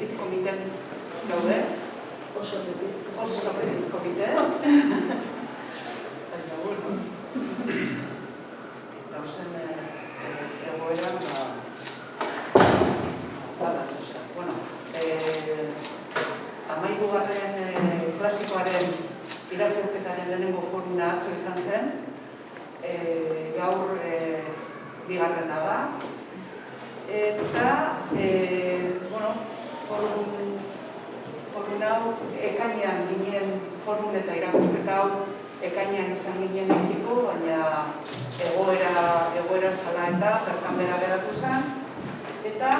petit komiten gaude. Oso petit komite. Baina, bueno, gauzen egoeran, badaz, osea. Bueno, 13. Klasikoaren irakurketaren lehenengo foruna atzo izan zen. Gaur bigarrena da. Eta, bueno, forun hau ekainean ginen, forun eta irakurketa hau ekainean izan ginen egiteko, baina egoera zala eta bertan bera geratu zen. Eta,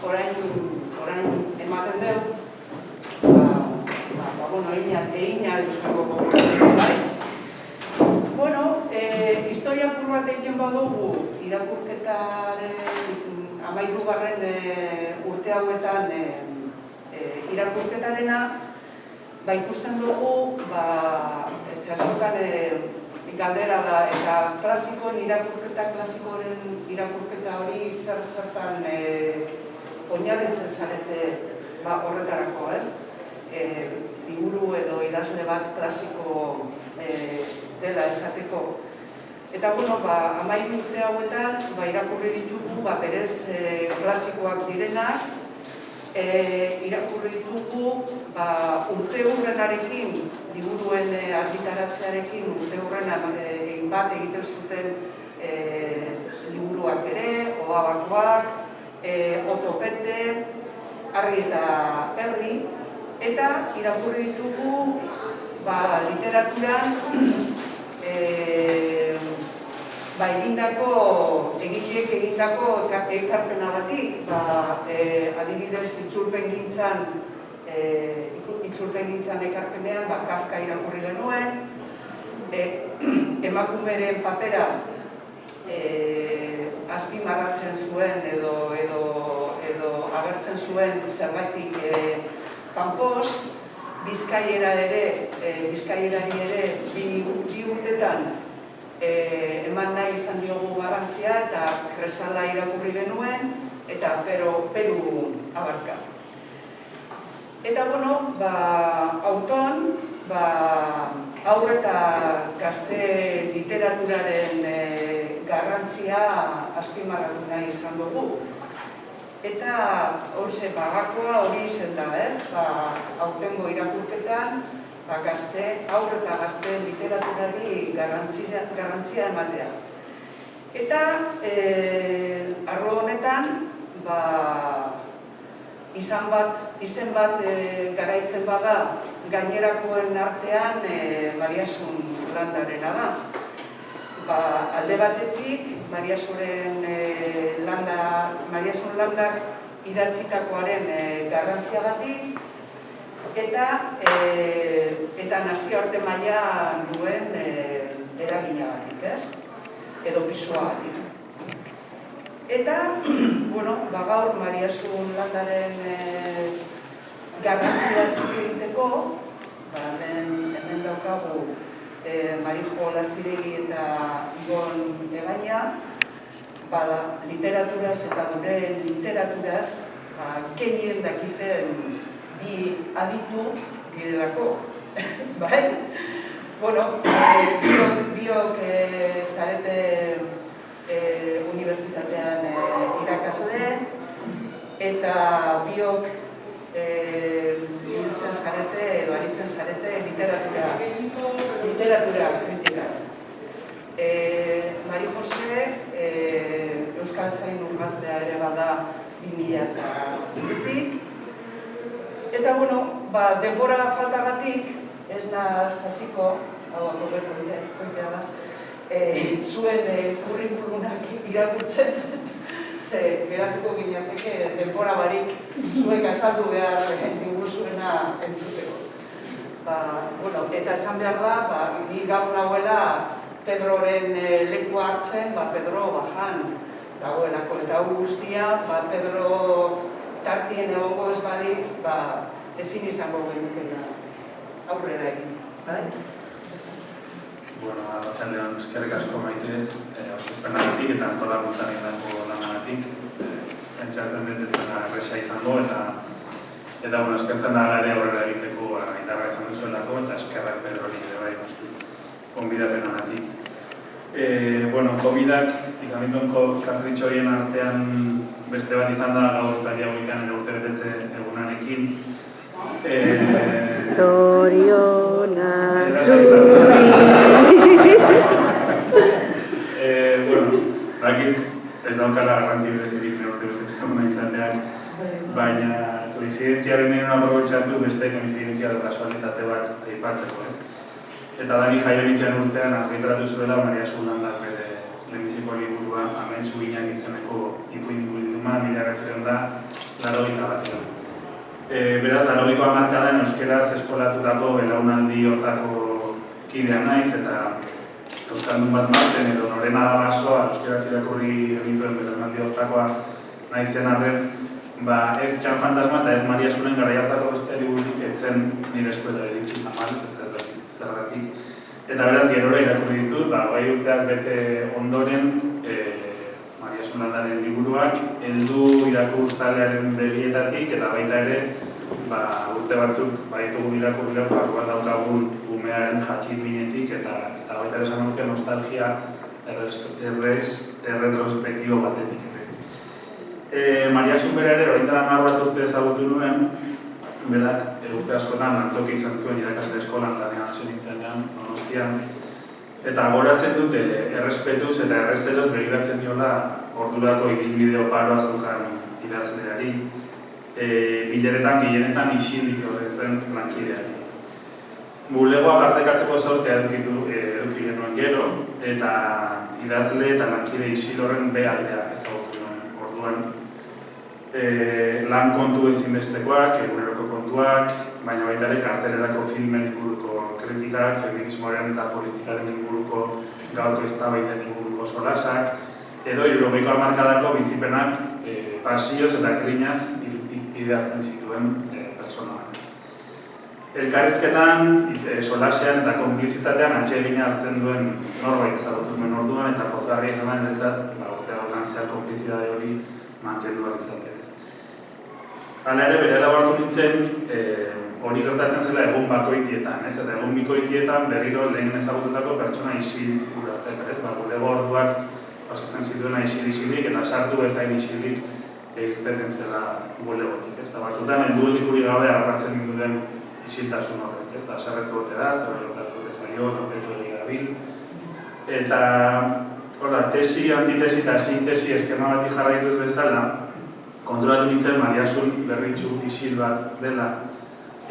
orain ematen dugu, bueno, egin izango bai. Bueno, historia apur bat egiten badugu irakurketaren 13. Urte hauetan irakurketarena, ikusten dugu, zehazokan galdera da, eta klasikoen klasikoren irakurketa hori zertan oinarritzen zarete horretarako, ez? Liburu edo idazle bat klasiko dela esateko. Eta, bueno, 13 urte hauetan irakurri ditugu, berez klasikoak direnak, irakurri ditugu urte hurrenarekin, liburuen argitaratzearekin, urte hurrena bat egiten zuten liburuak ere, Oabakoak, Otopete, Arri eta Herri, eta irakurri ditugu literaturan egileek egindako ekarpenagatik, adibidez itzulpengintzan ekarpenean Kafka irakurri genuen, emakumeren papera azpimarratzen zuen edo agertzen zuen zerbaitik kanpoz, Bizkaierari ere bi urtetan eman nahi izan diogu garrantzia eta Kresala irakurri genuen eta Peru abarka. Eta, bueno, aurton, haur eta gazte literaturaren garrantzia azpimarratu nahi izan dugu. Eta gakoa hori izen da, ez? Aurtengo irakurketan, haur eta gazte literaturari garrantzia ematea. Eta, arlo honetan, izen bat garaitzen bada gainerakoen artean Mariasun Landarena da. Alde batetik, Mariasun Landak idatzitakoaren garrantziagatik eta nazioarte mailan duen eraginagatik, ez? Edo pisuagatik. Eta, bueno, gaur Mariasun Landaren garrantzia ez egiteko, hemen daukagu Marijo Laziregi eta Ibon Egaña, literaturaz eta gure literaturaz gehien dakiten bi aditu girelako, bai? Bueno, biok zarete unibertsitatean irakasle, eta biok aritzen zarete literatura kritika. Mari Jose Euskaltzain urgazlea ere bada 2000-tik. Eta, bueno, denbora faltagatik, ez naz hasiko, hau koitea da, zuen kurrikulunak irakurtzen, ze geratuko gineateke denbora barik zuek azaldu behar diguzuena entzuteko. Eta esan behar da, ni gaur nagoela Pedroren lekua hartzen, Pedro bajan dagoelako. Eta hau guztia, Pedro tartien egongo ez balitz, ezin izango genukela aurrera egin. Bueno, arratsaldean eskerrik asko Maite, aurkezpenagatik eta antolakuntzan egindako lanagatik. pentsatzen dut ez dela erresa izango, eta eskertzen da ere aurrera egiteko indarra izan duzuelako, eta eskerrak Pedrori ere bai noski gonbidapenagatik. COVID-ak izan dituen kapritxo horien artean beste bat izan da gaur Otsailak 20 urtebetetze egunarekin. Zorionak zuri. Bakit ez daukala garrantzi berezirik urtebetetze eguna izateak, baina koinzidentziaren nire aprobetxatu beste koinzidentzia edo kasualitate bat aipatzeko, ez? Eta Dani jaio nintzen urtean argitaratu zuela Maria Zulandak bere lehenbiziko liburua Amentsu Ginen izeneko ipuin bilduma 1980 batean. Beraz, 80ko hamarkadan euskeraz eskolatutako belaunaldi hortako kidea naiz eta euskaldun bat marten edo Norena da basoa euskeraz irakurri egituen belaunaldi hortakoa naizen arren, ez Txan Fantasma eta ez Maria Zuren garai hartako beste libururik etzen nire eskuetara iritsi tamalez, eta zergatik. Eta beraz, gerora irakurri ditut, 20 urteak bete ondoren Maria Zulandaren liburuak, heldu irakurtzalearen begietatik eta baita ere urte batzuk baditugu irakurriak barruan daukagun umearen jakin minetik eta baita ere esan nuke nostalgia erretrospektibo batetik. Maria Zunbera ere, orain dela 10 bat urte ezagutu nuen, berak urte askotan lantoki izan zuen irakasle eskolan lanean hasi nintzenean, Donostian, eta goratzen dute errespetuz eta errezeloz begiratzen diola ordurako ibilbide oparoa zeukan idazleari, bileretan, gehienetan isilik zen lankideari. Bulegoa partekatzeko sortea eduki genuen gero, eta idazle eta lankide isil horren behaldea ezagutu nuen. Orduan, lan kontu ezinbestekoak, eguneroko kontuak, baina baita ere kartelerako filmen inguruko kritikak, feminismoaren eta politikaren inguruko gaurko eztabaiden inguruko solasak, edo 70ko hamarkadako bizipenak pasioz eta grinaz izpide hartzen zituen pertsona bat. Elkarrizketan, solasean eta konplizitatean atsegina hartzen duen norbait ezagutu nuen orduan eta pozgarria izan da niretzat urte hauetan zehar konplizitate hori mantendu ahal izatea. Hala ere, berehala hartu nintzen hori gertatzen zela egun bakoitietan, eta egun bikoitietan berriro lehen ezagututako pertsona isil urazten, bulego orduak pasatzen zituena isil-isilik eta sartu bezain isilik egiten zela bulegotik. Batzutan, helduelik gabe harratzen duen isiltasun horrek, aserretu ote da, zerbertatu ote zaio, norbetu egidabil. Eta tesi, antitesi eta sintesi eskema bat jarraituz bezala, kontrolatu nintzen Mariasun berritxu isil bat dela,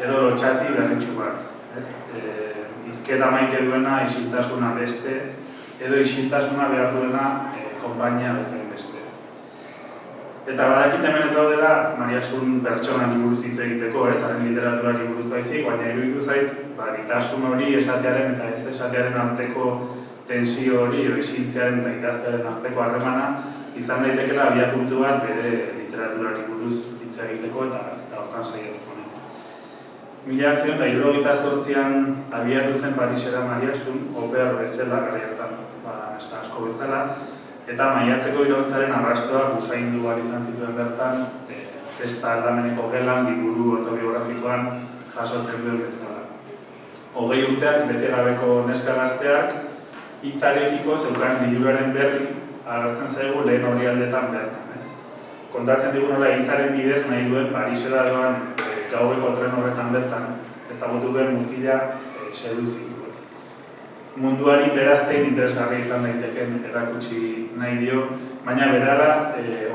edo lotxati berritxu bat. Izketa maite duena isiltasuna beste, edo isiltasuna behar duena konpainia bezain beste. Eta badakit hemen ez daudela Mariasun pertsonari buruz hitz egiteko, haren literaturari buruz baizik, baina iruditu zait, itasun hori esatearen eta ez esatearen arteko tensio hori, edo isiltzearen eta idaztearen arteko harremana, izan daitekela abiapuntu bat bere literaturari buruz hitz egiteko eta hortan saiatuko naiz. 1978an abiatu zen Parisera Mariasun, oper bezala, gara hartan neska asko bezala, eta maiatzeko iraultzaren arrastoak usaindu behar izan zituen bertan, festa aldameneko gelan, liburu autobiografikoan jasotzen duen bezala. 20 urteak bete gabeko neska gazteak, hitzarekiko zeukan liburuaren berri agertzen zaigu lehen horri aldetan bertan. Kontatzen digu nola hitzaren bidez nahi duen Parisera doan gaueko tren horretan bertan ezagutu duen mutila seduzitu. Munduari beraztein interesgarri izan daiteken erakutsi nahi dio, baina berara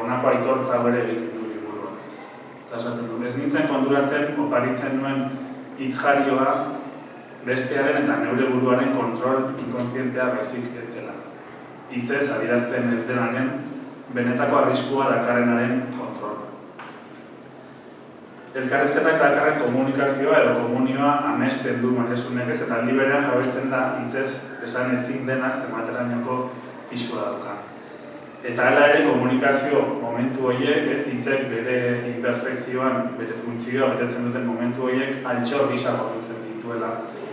honako aitortza bere egiten du liburuan. Eta esaten du, ez nintzen konturatzen oparitzen nuen hitzjarioa bestearen eta neure buruaren kontrol inkontzientea baizik etzela. Hitzez adierazten ez denaren benetako arriskua dakarenaren kontrol. Elkarrezketak dakarren komunikazioa edo komunioa amesten du Mariasunek ez, eta aldi berean jabetzen da hitzez esan ezin denak zematerainoko pisua dauka. Eta hala ere komunikazio momentu horiek, hitzek bere imperfekzioan, bere funtzioa betetzen duten momentu horiek altxor gisa gorritzen dituela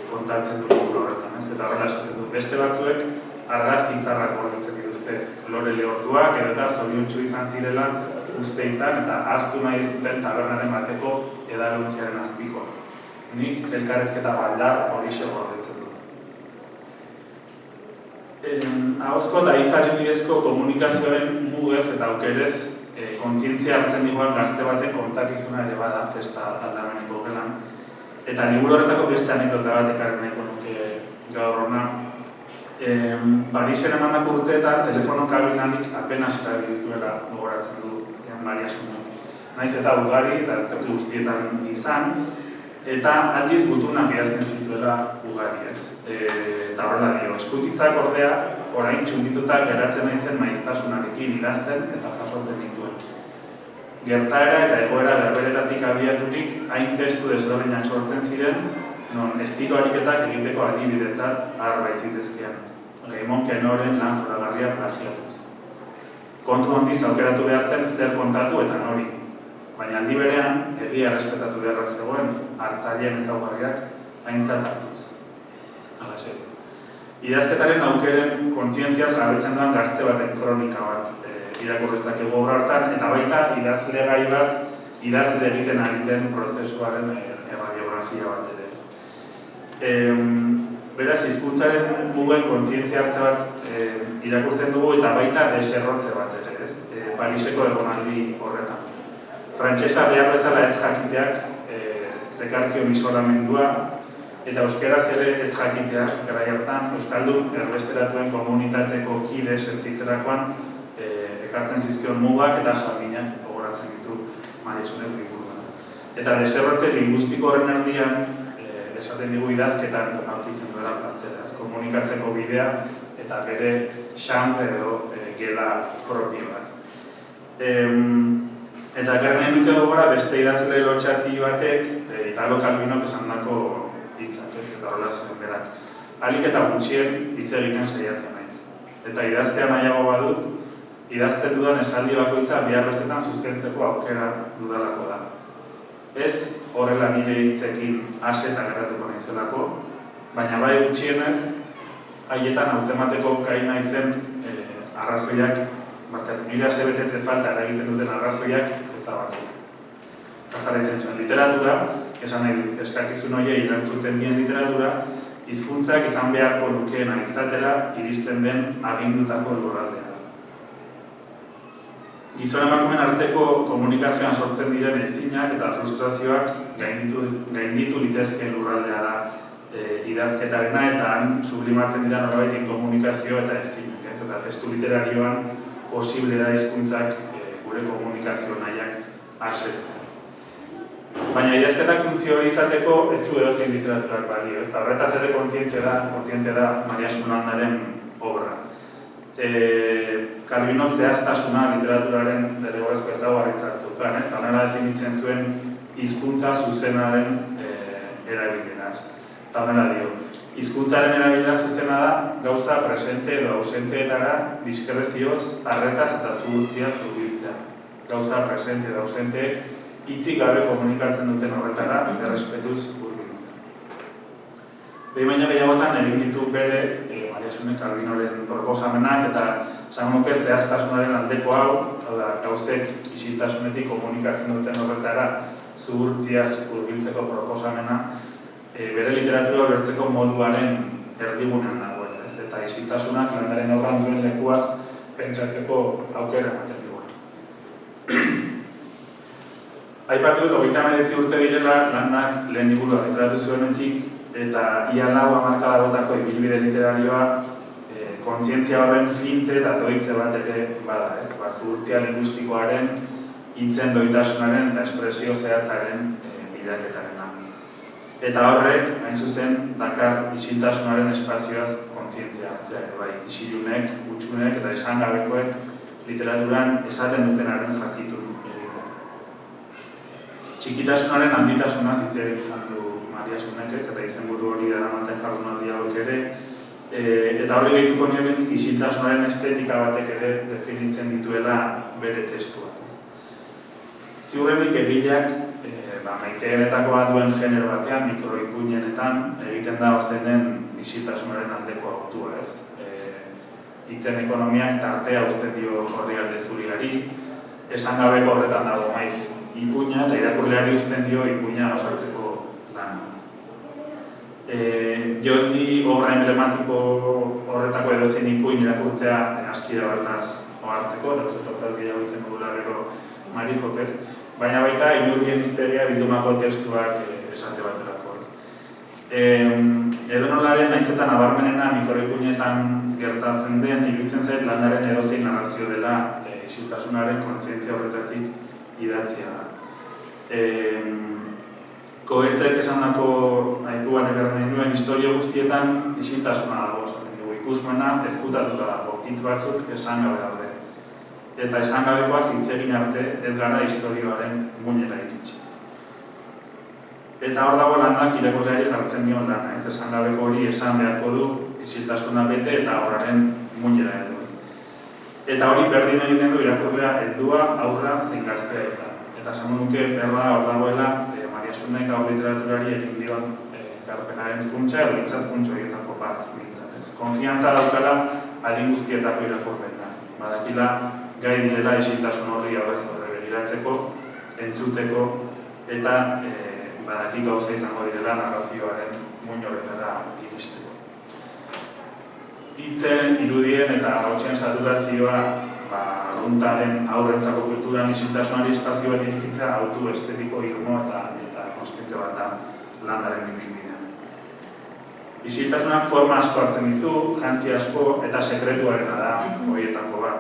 kontatzen du liburu horretan, eta horrela esaten du. Beste batzuek argazki izarrak gorritzen dituzte lore lehortuak, edo eta zoriontsu izan zirela uste izan eta ahaztu nahi ez duten tabernaren bateko edaluntziaren azpikoa. Nik elkarrezketa baldar horixe gordetzen dut. Ahozko eta hitzaren bidezko komunikazioaren mugez eta aukerez kontzientzia hartzen dihoan gazte baten kontakizuna ere bada festa aldameneko gelan. Eta liburu horretako beste anekdota bat ekarri nahiko nuke gaur hona. Parisen emandako urteetan telefono kabinanik apenas erabili zuela gogoratzen du Maria Sunek. Naiz eta ugari eta toki guztietan izan, eta aldiz gutunak idazten zituela ugari ez. Eta horrela dio, eskutitzak ordea, orain txundituta geratzen naizen maiztasunarekin idazten eta jasotzen dituen. Gertaera eta egoera berberetatik abiaturik hain testu desberdinak sortzen ziren, non estilo ariketak egiteko adibidetzat arbaitzitezkean. Raymond Queneauren lan zoragarria plagiatuz. Kontu handiz aukeratu behar zen zer kontatu eta nori. Baina aldi berean, egia errespetatu beharra zegoen, hartzaileen ezaugarriak aintzat hartuz. Halaxe. Idazketaren aukeren kontzientziaz jarraitzen duen gazte baten kronika bat irakurreztak ego obra hartan, eta baita idazle gai bat, idazle egiten ari den prozesuaren radiografia bat ere ez. Beraz, hizkuntzaren mugen kontzientzia hartze bat irakurtzen dugu eta baita deserrotze bat ere ez, Pariseko egonaldi horretan. Frantsesa behar bezala ez jakiteak zekarkion isolamendua eta euskeraz ere ez jakiteak garai hartan euskaldun erbesteratuen komunitateko kide sentitzerakoan ekartzen zizkion mugak eta salminak gogoratzen ditu Maria Sunek liburuan. Eta deserrotze linguistiko horren erdian esaten digu idazketan aurkitzen duela plazeraz, komunikatzeko bidea eta bere xanre edo gela propioaz. Eta garnen nuke gogora beste idazle lotxati batek Italo Calvinok esandako hitzak, ez eta horrela zen berak. Alik eta gutxien hitz egiten saiatzen naiz. Eta idaztea nahiago badut, idazten dudan esaldi bakoitza bihar bestetan zuzentzeko aukera dudalako da. Ez horrela nire hitzekin ase eta geratuko naizelako, baina bai gutxienez, haietan hautemateko gai naizen arrazoiak, nire ase betetze falta eragiten duten arrazoiak ez da batzuk. Eta jarraitzen zuen literatura, esan nahi dut eskakizun horiei erantzuten dien literatura, hizkuntzak izan beharko lukeena izatera iristen den agindutako lurraldea. Gizon emakumeen arteko komunikazioan sortzen diren ezinak eta frustrazioak gainditu litezkeen lurraldea da idazketarena eta han sublimatzen dira norabaitin komunikazio eta ezinak. Eta testu literarioan posible da hizkuntzak gure komunikazio nahiak asetzen. Baina idazketak funtzio hori izateko ez du edozein literaturak balio. Eta horretaz ere kontziente da Maria Sunandaren obra. Calvinok zehaztasuna literaturaren derrigorrezko ezaugarritzat zeukan, eta honela definitzen zuen hizkuntza zuzenaren erabilera. Eta honela dio, hizkuntzaren erabilera zuzena da gauza presente edo ausenteetara diskrezioz, arretaz eta zuhurtziaz hurbiltzea. Gauza presente edo ausenteek hitzik gabe komunikatzen duten horretara errespetuz hurbiltzea. Behin baina gehiagotan egin ditu bere Maria Sunek Calvinoren proposamenak eta esan nuke zehaztasunaren aldeko hau gauzek isiltasunetik komunikatzen duten horretara zuhurtziaz hurbiltzeko proposamena bere literatura ulertzeko moduaren erdigunean dagoela, ez? Eta isiltasunak landaren obran duen lekuaz pentsatzeko aukera ematen digula. Aipatu dut, 39 urte direla lanak lehen liburua literatu zuenetik eta ia 4 hamarkada botako ibilbide literarioa kontzientzia horren fintze eta doitze bat ere bada, ez? Zuhurtzia linguistikoaren, hitzen doitasunaren eta espresio zehatzaren bidaketarena. Eta horrek, hain zuzen, dakar isiltasunaren espazioaz kontzientzia hartzea, bai, isilunek, hutsunek eta esangabekoek literaturan esaten dutenaren jakitun egiten. Txikitasunaren handitasunaz hitz egin izan du Maria Sunek, eta izenburu hori daramate jardunaldi hauek ere, eta horri gehituko nioenik isiltasunaren estetika batek ere definitzen dituela bere testuak. Ziurrenik egileak maiteenetako bat duen genero batean, mikroipuinenetan, egiten da ozenen isiltasunaren aldeko autua, ez? Hitzen ekonomiak tartea uzten dio horri alde zuriari, esan gabeko horretan dago maiz ipuina eta irakurleari uzten dio ipuina osatzeko lan. Jondi obra emblematiko horretako edozein ipuin irakurtzea aski da horretaz ohartzeko, eta zetortaz gehiago itzen dugula gero Marifokez, baina baita Inurrien Misteria bildumako testuak esate baterako. Edonolaren naizetan nabarmenena mikroipuinetan gertatzen den, iruditzen zait landaren edozein narrazio dela isiltasunaren kontzientzia horretatik idatzia da. Koetzek esandako aipuan ekarren duen historia guztietan isiltasuna dago, esaten dugu ikusmena ezkutatuta dago, hitz batzuk esan gabe daude. Eta esan gabekoaz hitz egin arte ez gara historioaren muinera iritsi. Eta hor dago landak irakurleari jartzen dion lana, ez esan gabeko hori esan beharko du isiltasuna bete eta horraren muinera edo. Eta hori berdin egiten du irakurlea heldua, aurra, zein gaztea izan. Eta esan nuke berba hor dagoela Mariasunek hau literaturari egin dion ekarpenaren funtsa edo bintzat funtso horietako bat bintzatez. Konfiantza daukala adin guztietako irakurleetan. Badakila gai direla isiltasun horri aurrez horre begiratzeko, entzuteko eta badaki gauza izango direla narrazioaren muin horretara iristeko. Hitzen, irudien eta hautsen saturazioa arruntaren aurrentzako kulturan isiltasunari espazio bat irikitzea autu estetiko irmo eta konstiente bat da landaren ibilbidean. Isiltasunak forma asko hartzen ditu, jantzi asko eta sekretuarena da horietako bat.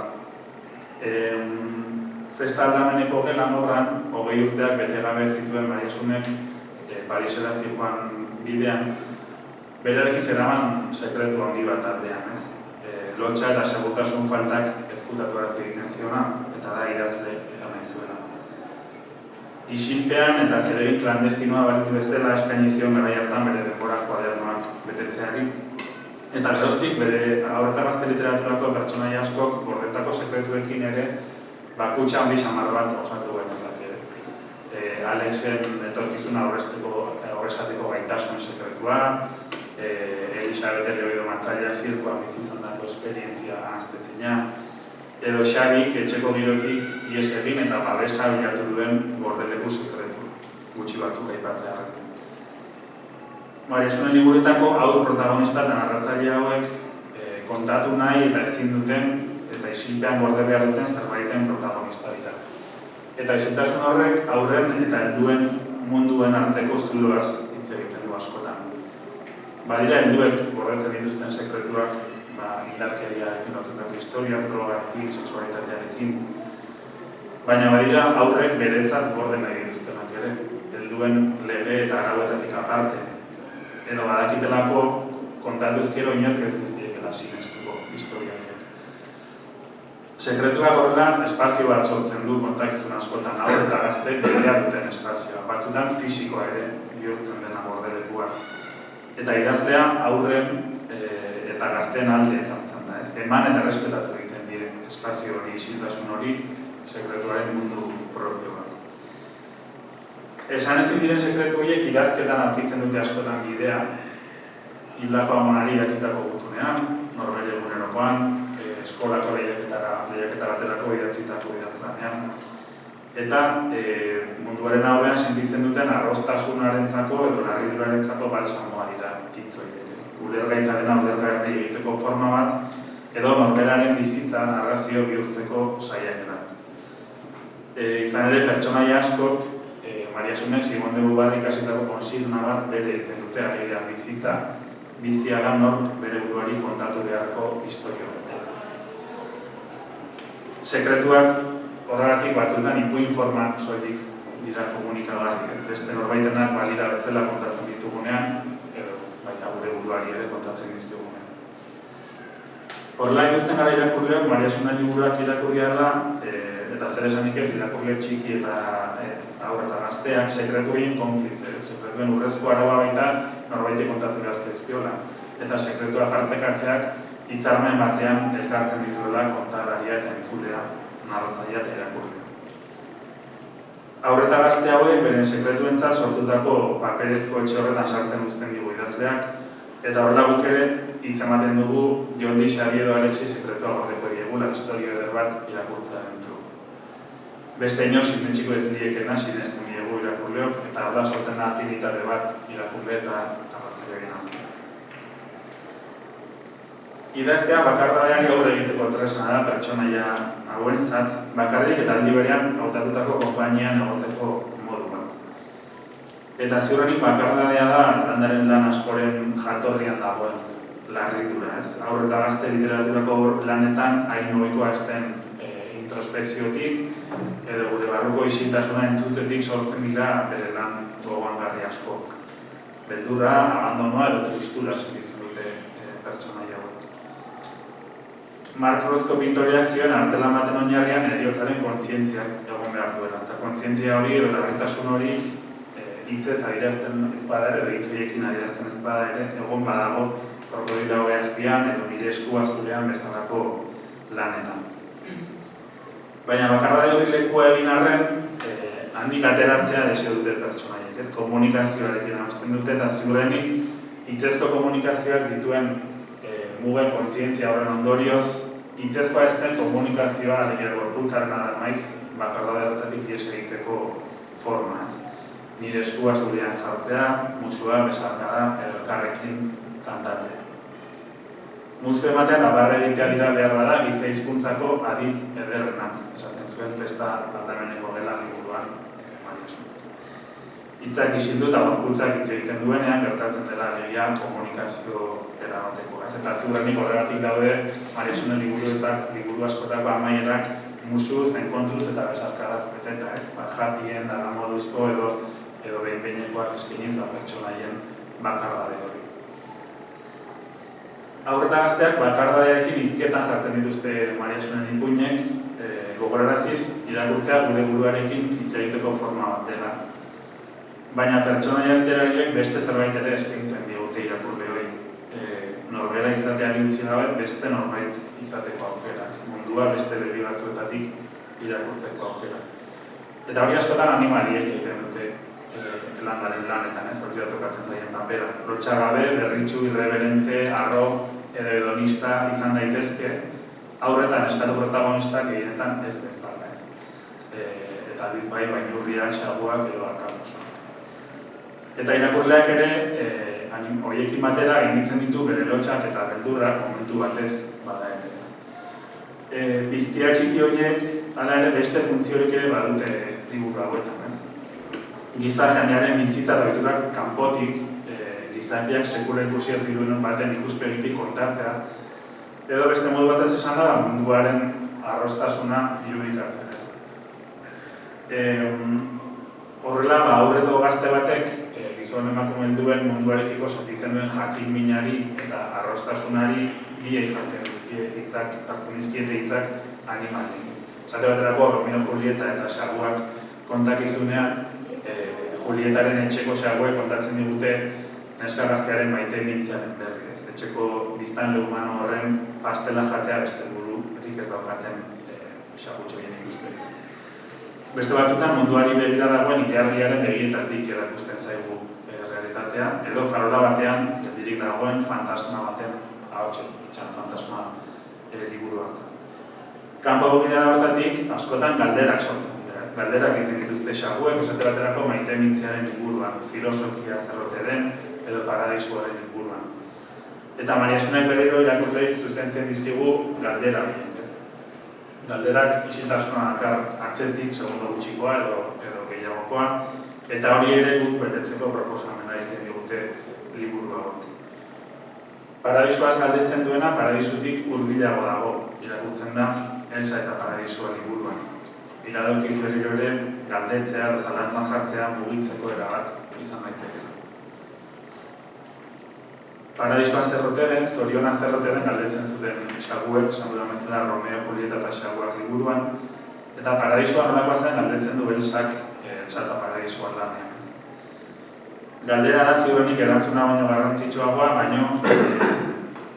Festa aldameneko gelan obran, 20 urteak bete gabe zituen Mariasunek Parisera zijoan bidean, berarekin zeraman sekretu handi bat aldean, ez? Lotxa eta segurtasun faltak ezkutatu egiten ziona, eta da idazle izan nahi zuena. Isilpean eta zeregin klandestinoa balitz bezala eskaini zion garai hartan bere denbora kuadernoak betetzeari. Eta geroztik bere haur eta gazte literaturako pertsonaia askok gordetako sekretuekin ere kutxa handi samar bat osatu genezak ez. Alexen etorkizuna horrezateko gaitasun sekretua, Elisabete Leoido Matzaila zirkoan bizi izan dako esperientzia ahaztezina, edo Xabik etxeko girotik ihes egin eta babesa bilatu duen gordeleku sekretu, gutxi batzuk aipatzearen. Mariasunen liburuetako haur protagonista eta narratzaile hauek kontatu nahi eta ezin duten eta isilpean gorde behar duten zerbaiten protagonista dira. Eta isiltasun horrek aurren eta helduen munduen arteko zuloaz hitz egiten du askotan. Badira helduek gordetzen dituzten sekretuak indarkeriarekin lotutako historia, drogarekin, sexualitatearekin, baina badira aurrek beretzat gorde nahi dituztenak ere, helduen lege eta arauetatik aparte, edo badakitelako kontatu ezkero inork ez dizkiekela sinestuko historia. Sekretuak horrela espazio bat sortzen du kontakizun askotan aur eta gaztek berea duten espazioa, batzutan fisikoa ere bihurtzen dena gordelekuak. Eta idazlea aurren eta gazteen alde izan da, ez eman eta respetatu egiten diren espazio hori, isiltasun hori, sekretuaren mundu propio bat. Esan ezin diren sekretu horiek idazketan aurkitzen dute askotan bidea, hildako amonari idatzitako gutunean, norbere egunerokoan, eskolako lehiaketa baterako idatzitako idazlanean. Eta munduaren aurrean sentitzen duten arroztasunarentzako edo larridurarentzako balsamoa dira hitz horiek. Ulergaitza dena ulergarri egiteko forma bat, edo norberaren bizitza narrazio bihurtzeko saiakera. Izan ere, pertsonaia askok, Mariasunek Simon de Beauvoir ikasitako konsigna bat bere egiten dute, alegia bizitza, biziaga nork bere buruari kontatu beharko historio bat. Sekretuak horregatik batzuetan ipuin forman soilik dira komunikagarri, ez beste norbaitenak balira bezala kontatzen ditugunean, baita gure buruari ere kontatzen dizkigunean. Horrela idurtzen gara irakurleak, Mariasunen liburuak irakurri ala, eta zer esanik ez irakurle txiki eta haur eta gazteak sekretu egin konpliz, sekretuen urrezko araua baita norbaite kontatu behar zaizkiola. Eta sekretua partekatzeak hitzarmen batean elkartzen dituela kontalaria eta entzulea, narratzailea eta irakurlea. Haur eta gazte hauek beren sekretuentzat sortutako paperezko etxe horretan sartzen uzten digu idazleak, eta horrela guk ere hitz ematen dugu Jondi Xabi edo Alexi sekretua gordeko diegula historio eder bat irakurtzearen truko. beste inor sinetxiko ez liekena sinesten diegu irakurleok, eta horra sortzen da afinitate bat irakurle eta arratzailearen artean. Idaztea bakardadeari aurre egiteko tresna da pertsonaia hauentzat, bakarrik eta aldi berean hautatutako konpainian egoteko modu bat. Eta ziurrenik bakardadea da landaren lan askoren jatorrian dagoen larridura, ez? Haur eta gazte literaturako lanetan hain ohikoa ez den introspekziotik edo gure barruko isiltasuna entzutetik sortzen dira bere lan gogoangarri asko. Beldurra, abandonoa edo tristura sentitzen dute pertsonaia hauek. Mark Rothko pintoreak zioen artelan baten oinarrian heriotzaren kontzientziak egon behar duela. Eta kontzientzia hori edo larritasun hori hitzez adierazten ez bada ere, edo hitz horiekin adierazten ez bada ere, egon badago krokodilo hau azpian edo nire eskua zurean bezalako lanetan. Baina bakardade hori lekua egin arren, handik ateratzea desio dute pertsonaiek, ez? Komunikazioarekin abesten dute eta ziurrenik hitzezko komunikazioak dituen mugen kontzientzia horren ondorioz, hitzezkoa ez den komunikazioa alegia gorputzaren maiz bakardade horretatik ihes egiteko forma, ez? Nire eskua zurean jartzea, musua, besarkada, edo elkarrekin kantatzea. Musu ematea eta barre egitea dira behar bada giza hizkuntzako aditz ederrenak, esaten zuen festa aldameneko gela liburuan Mariasun. Hitzak isildu eta gorputzak hitz egiten duenean gertatzen dela alegia komunikazio erabateko. Eta ziurrenik horregatik daude Mariasunen liburu askotako amaierak musu, zenkontuz eta besarkadaz beteta, ez? Jatien, dara moduzko edo behin-behinekoak eskiniz pertsonaien bakardade hori. Haur eta gazteak bakardadearekin hizketan jartzen dituzte Mariasunen ipuinek, gogoraraziz irakurtzea gure buruarekin hitz egiteko forma bat dela. Baina pertsonaia literariek beste zerbait ere eskaintzen digute irakurle hori. Norbera izateari utzi gabe beste norbait izateko aukera. Mundua beste begi batzuetatik irakurtzeko aukera. Eta hori askotan animaliek egiten dute landaren lanetan, ez? Hori tokatzen zaien papera. Lotxagabe, berritxu, irreverente, arro, edo hedonista izan daitezke, aurretan eskatu protagonistak gehienetan ez bezala, ez? Eta aldiz bai, bainurriak, xaguak edo arkamusoak. Eta irakurleak ere, horiekin batera gainditzen ditu bere lotxak eta beldurrak momentu batez bada ere, ez? Biztia txiki horiek, hala ere beste funtziorik ere badute liburu hauetan, ez? Giza jendearen bizitza doiturak kanpotik, gizakiak sekula ikusi ez diruen baten ikuspegitik kontatzea, edo beste modu batez esan da munduaren arrostasuna irudikatzen, ez? Horrela, aurreto gazte batek, gizon emakumeen duen munduarekiko sentitzen duen jakin minari eta arrostasunari biei jartzen dizkiete hitzak animalik. Esate baterako Romeo Julieta eta xaguak kontakizunean, Julietaren etxeko xaguek kontatzen digute neska gaztearen maite mintzearen berri. Etxeko biztanle humano horren pastela jatea beste buru erik ez daukaten xagutxoien ikuspegitik. Beste batzutan munduari begira dagoen idearriaren begietatik erakusten zaigu realitatea, edo farola batean geldirik dagoen fantasma baten ahotsen fantasma liburu hartan. Kanpo begira horretatik askotan galderak sortzen. Galderak egiten dituzte xaguek, esate baterako maite mintzearen inguruan, filosofia zerrote den edo paradisuaren inguruan. Eta Mariasunek berriro irakurleik zuzentzen dizkigu galdera horiek, ez? Galderak isiltasuna dakar atzetik, segundo gutxikoa edo gehiagokoa, eta hori ere guk betetzeko proposamena egiten digute liburu hauek. Paradisuaz galdetzen duena, paradisutik hurbilago dago, irakurtzen da Elsa eta Paradisua liburuan. Iradokiz berriro ere galdetzea edo zalantzan jartzea mugitzeko erabat izan daiteke. Paradisua zerrote den, Zoriona zerrote den galdetzen zuten xaguek, esan dudan bezala Romeo, Julieta eta xaguak liburuan, eta Paradisua nolakoa zen galdetzen du Elsak Elsa eta Paradisua lanean. Galdera da ziurrenik erantzuna baino garrantzitsuagoa, baino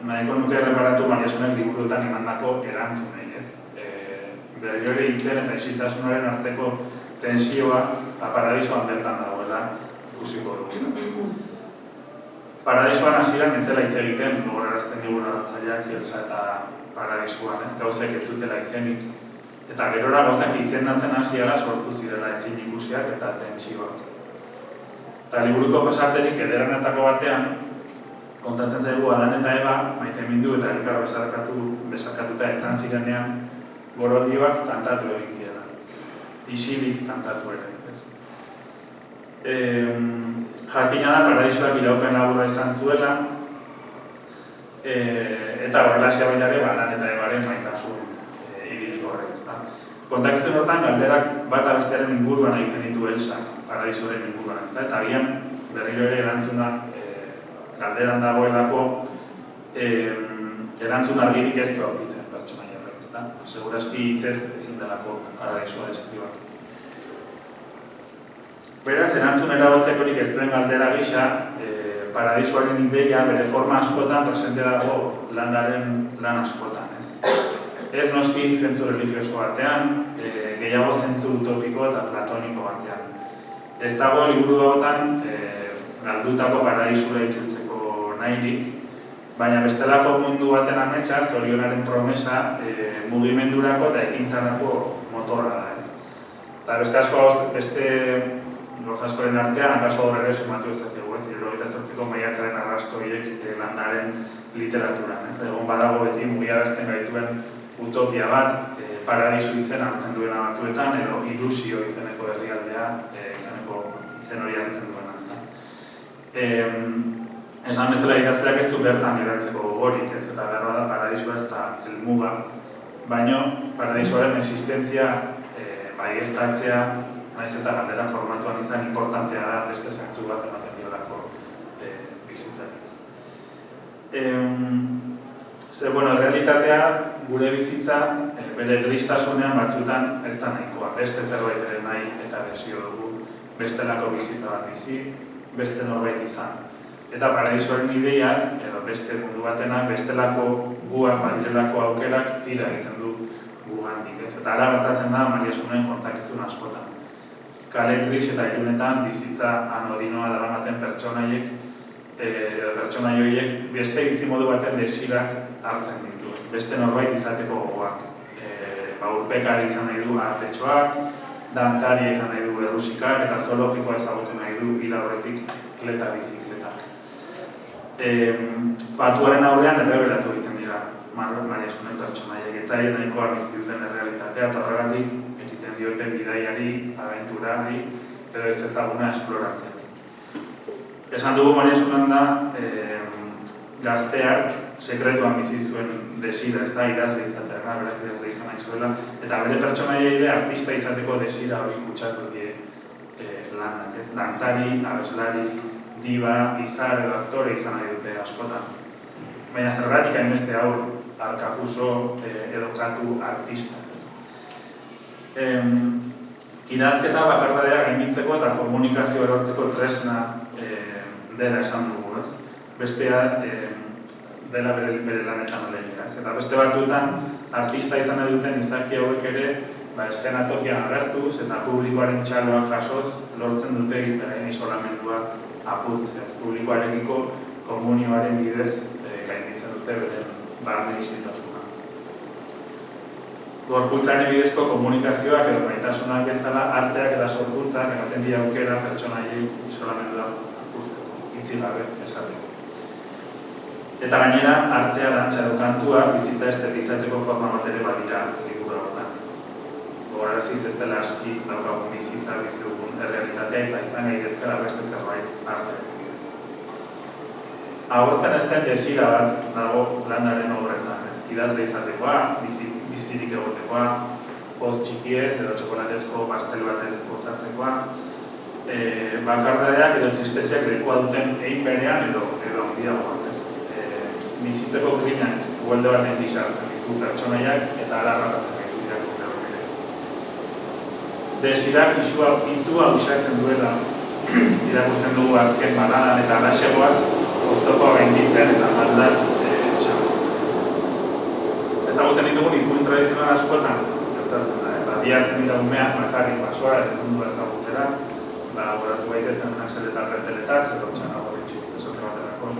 nahiko nuke erreparatu Mariasunek liburuetan emandako erantzunei. Berriro ere hitzen eta isiltasunaren arteko tensioa Paradisuan bertan dagoela ikusiko dugu. Paradisuan hasieran ez zela hitz egiten, gogorarazten digun arrantzaileak Elsa eta Paradisuan, ez gauzek ez zutela izenik. Eta gerora gozak izendatzen hasiera sortu zirela ezin ikusiak eta tentsioak. Eta liburuko pasarterik ederrenetako batean, kontatzen zaigu Adan eta Eva maitemindu eta elkar besarkatuta etzan zirenean goroldioak kantatu egin ziela. Isilik kantatu ere. Jakina da paradisoak iraupen laburra izan zuela, eta horrelaxia baita ere Adan eta Evaren maitasun idiliko horrek, ezta. Kontakizun hortan galderak bata bestearen inguruan egiten ditu Elsak, paradisoaren inguruan, ezta. Eta agian berriro ere erantzuna galderan dagoelako erantzun argirik ez du aurkitzen pertsonaia horrek, ezta. Segurazki hitzez ezin delako paradisoa deskribatu. Beraz, erantzun erabatekorik ez duen galdera gisa, paradisoaren ideia bere forma askotan presente dago landaren lan askotan, ez? Ez noski zentzu religioso batean, gehiago zentzu utopiko eta platoniko batean. Ez dago liburu dagoetan galdutako paradisura itzultzeko nahirik, baina bestelako mundu baten ametsa, zorionaren promesa, mugimendurako eta ekintzarako motorra da, ez? Eta beste askoren artean, akaso horre ere sumatu ez dugu, ez? 78ko maiatzaren arrastoiek landaren literaturan, ez? Egon badago beti mugiarazten gaituen utopia bat, paradisu izen hartzen duena batzuetan, edo ilusio izeneko herrialdea izen hori hartzen duena, ez? Esan bezala idazleak ez du bertan eratzeko gogorik, ez? Eta behar da paradisua ez da helmuga, baino paradisuaren existentzia baieztatzea, naiz eta galdera formatuan izan importantea da beste zentzu bat ematen diolako bizitzak. Realitatea, gure bizitza, bere tristasunean batzuetan ez da nahikoa. Beste zerbait ere nahi eta desio dugu, bestelako bizitza bat bizi, beste norbait izan. Eta paradisuaren ideiak, edo beste mundu batenak, bestelako guan badirelako aukerak tira egiten du gugandik, ez? Eta ara gertatzen da Mariasunen kontakizun askotan. Kale gris eta ilunetan bizitza anodinoa daramaten pertsonaiek beste bizimodu baten desirak hartzen ditu. Beste norbait izateko gogoak. Urpekari izan nahi du artetxoak, dantzari izan nahi du errusikak eta zoologikoa ezagutu nahi du hil aurretik kleta bizikletak. Patuaren aurrean errebelatu egiten dira Mariasunen pertsonaiek. Etzaile nahikoa bizi duten errealitatea eta horregatik egiten dioten bidaiari, abenturari, edo ez ezaguna esploratzen. Esan dugu Mariasunen da gazteak sekretuan bizi zuen desira, ez da idazle izatea, berak idazle izan nahi zuela, eta bere pertsonaiei ere artista izateko desira hori kutsatu die lanak, ez? Dantzari, abeslari, diba, izar edo aktore izan nahi dute askotan. Baina zergatik hainbeste haur arkapuso edokatu artista. Idazketa bakardadea gainditzeko eta komunikazio erortzeko tresna dela esan dugu, ez? Bestea dela bere lanetan alegia, ez? Eta beste batzuetan artista izan nahi duten izaki hauek ere estenatokian agertuz eta publikoaren txaloa jasoz lortzen dute beraien isolamendua apurtzea. Publikoarekiko komunioaren bidez gainditzen dute bere barne isiltasuna. Gorputzaren bidezko komunikazioak edo maitasunak bezala arteak eta sorkuntzak ematen dira aukera pertsonaiei isolamendua apurtzeko, hitzik gabe esateko. Eta gainera, artea, dantza edo kantua bizitza estetizatzeko forma bat ere badira liburu hauetan. Gogoraraziz ez dela aski daukagun bizitza bizi dugun errealitatea eta izan gaitezkela beste zerbait artearen bidez. Agortzen ez den desira bat dago landaren obretan, ez? Idazle izatekoa, bizirik egotekoa, poz txikiez edo txokolatezko pastel batez gozatzekoa, bakardadeak edo tristeziak lekua duten egin berean edo handiagoan, ez? Bizitzeko grinak guelde baten disartzen ditu pertsonaiak eta alarratatzen ditu irakurle hori ere. Desirak izua usatzen duela irakurtzen dugu azken baladan eta alaxegoaz oztopoa gainditzen eta maldak ezagutzen ditugun ipuin tradizional askotan gertatzen da. Eta bihartzen dira umeak makarrik basoa eta mundua ezagutzera, goratu gaitezen Hansel eta Greteletaz edo Txanago bitxuz esote baterako.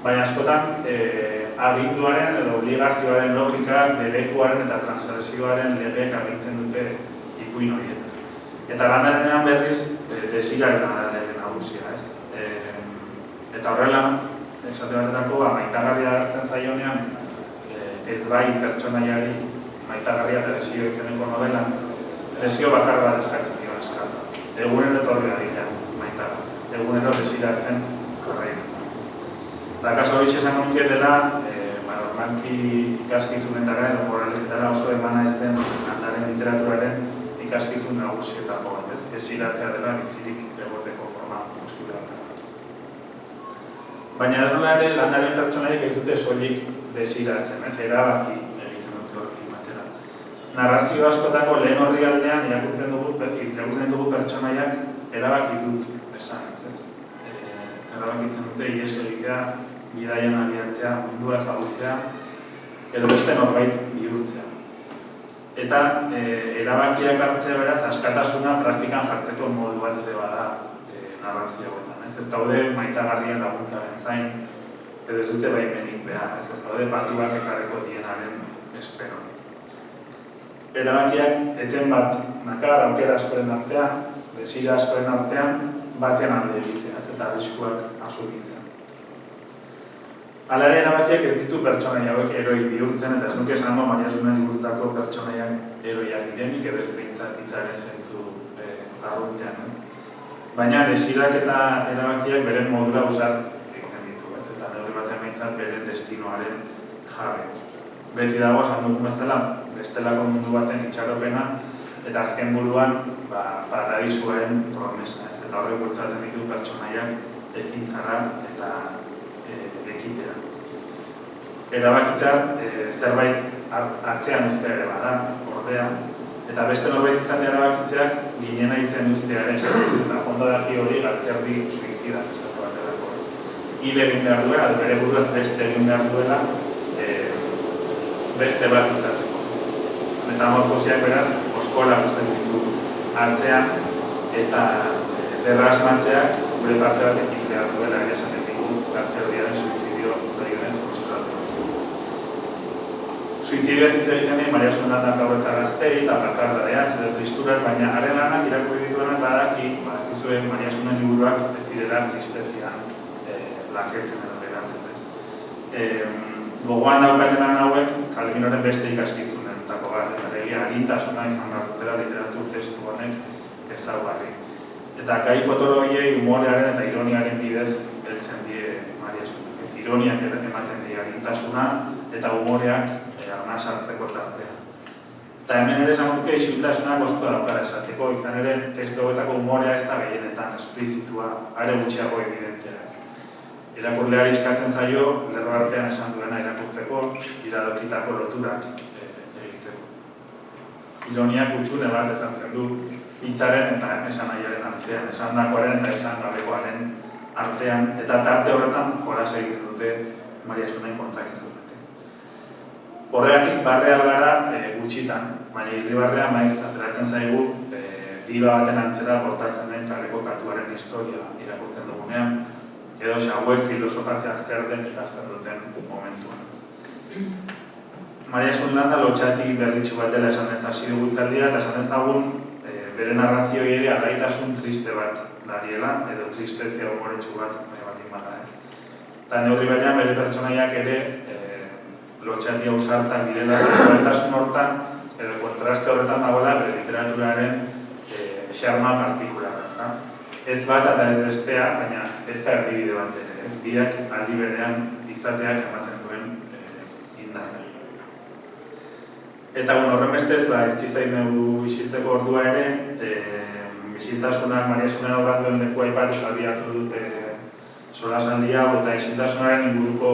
baina askotan aginduaren edo obligazioaren logikak, debekuaren eta transgresioaren legeek agintzen dute ipuin horietan. Eta landarenean berriz desiraren lege nagusia, ez? Eta horrela, esate baterako, maitagarria hartzen zaionean, ez bai pertsonaiari maitagarria eta desio izeneko novelan, desio bakar bat eskatzen dio eskatu. Egunero etorri dira maitagarria, egunero desiratzen jarraitzen. Eta kaso hori esan nuke dela, normalki ikaskizunetara edo moralezetara oso emana ez den landaren literaturaren ikaskizun nagusietako bat, ez desiratzea dela bizirik egoteko forma muskularra. Baina dela ere landaren pertsonaiek ez dute soilik desiratzen, ez erabaki egiten dute horrekin batera. Narrazio askotako lehen horri aldean irakurtzen dugu pertsonaiak erabaki dut esan, ez? Erabakitzen dute ihes egitea, bidaian abiatzea, mundua ezagutzea, edo beste norbait bihurtzea. Eta erabakiak hartzea beraz, askatasuna praktikan jartzeko modu bat ere bada narrazio hauetan. Ez daude maitagarrien laguntzaren zain, edo ez dute baimenik behar, ez daude batuak ekarreko dienaren espero. Erabakiak eten bat nakar, aukera askoren artean, desira askoren artean, baten alde egitea, eta arriskuak asumitzen. Hala ere erabakiak ez ditu pertsonaia hauek eroi bihurtzen, eta ez nuke esango Mariasunen liburutako pertsonaiak eroiak direnik, edo ez behintzat hitzaren zentzu arruntean, ez? Baina desirak eta erabakiak beren modura usart egiten ditu, ez? Eta neurri batean behintzat beren destinoaren jabe. Beti dago, esan dugu bestelako mundu baten itxaropena, eta azken buruan paradisuaren promesa, ez? Eta horrek bultzatzen ditu pertsonaiak ekintzara eta ekitea. Erabakitza zerbait atzean uztea ere bada, ordea, eta beste norbait izan erabakitzeak ginena hitzen uztearen esaten dut, eta ondo daki hori galtzerdi suizida, esatu baterako. Hil egin behar duela, bere buruaz beste egin behar duela, beste bat izateko. Metamorfosiak beraz, oskola uzten ditu atzean, eta berrasmatzeak gure parte bat egin behar duela ere esaten ditu galtzerdiaren suizidio zaionez ospiratu. Suizidioa zitzen egiten Mariasun lanak gaur eta gaztei, eta bakardadeaz edo tristuraz, baina haren lanak irakurri dituenak badakizuen Mariasunen liburuak ez direla tristezian laketzen edo geratzen ez. Gogoan daukaten lan hauek, Calvinoren beste ikaskizunetako bat, ez alegia harintasuna izan behar dutela literatur testu honek ezaugarri. Eta gai potolo horiei humorearen eta ironiaren bidez heltzen die Mariasunek. Ez ironiak ematen die harintasuna eta humoreak arnaz hartzeko tartea. Eta hemen ere esan duke isiltasunak osko daukara esateko, izan ere testu hauetako humorea ez da gehienetan esplizitua, are gutxiago evidentea ez. Irakurleari eskatzen zaio, lerro artean esan duena irakurtzeko, iradokitako loturak egiteko. Ironiak utxune bat ezartzen du hitzaren eta esanaiaren artean, esandakoaren eta esan gabekoaren artean, eta tarte horretan jolas egiten dute Mariasunen kontakizunak. Horregatik barrea gara gutxitan, baina irribarrea maiz ateratzen zaigu diba baten antzera portatzen den kaleko katuaren historia irakurtzen dugunean, edo hauek filosofatzea zer den ikasten duten momentuan. Mariasun landa lotxatik berritxu bat dela esan ez hasi dugu itzaldia, eta esan ezagun bere narrazioi ere alaitasun triste bat dariela, edo tristezia humoretsu bat batik bada ez. Eta neurri berean bere pertsonaiak ere lotxatia ausartak direla, eta hortan, edo kontraste horretan dagoela bere literaturaren xarma partikularra, ezta? Ez bat eta ez bestea, baina ez da erdibide bat ere, ez biak aldi berean izateak ematen duen indarra. Eta horren bestez, irtxizain dugu isiltzeko ordua ere, isiltasunak Mariasunen obran duen lekua aipatuz abiatu dute solasaldia, eta isiltasunaren inguruko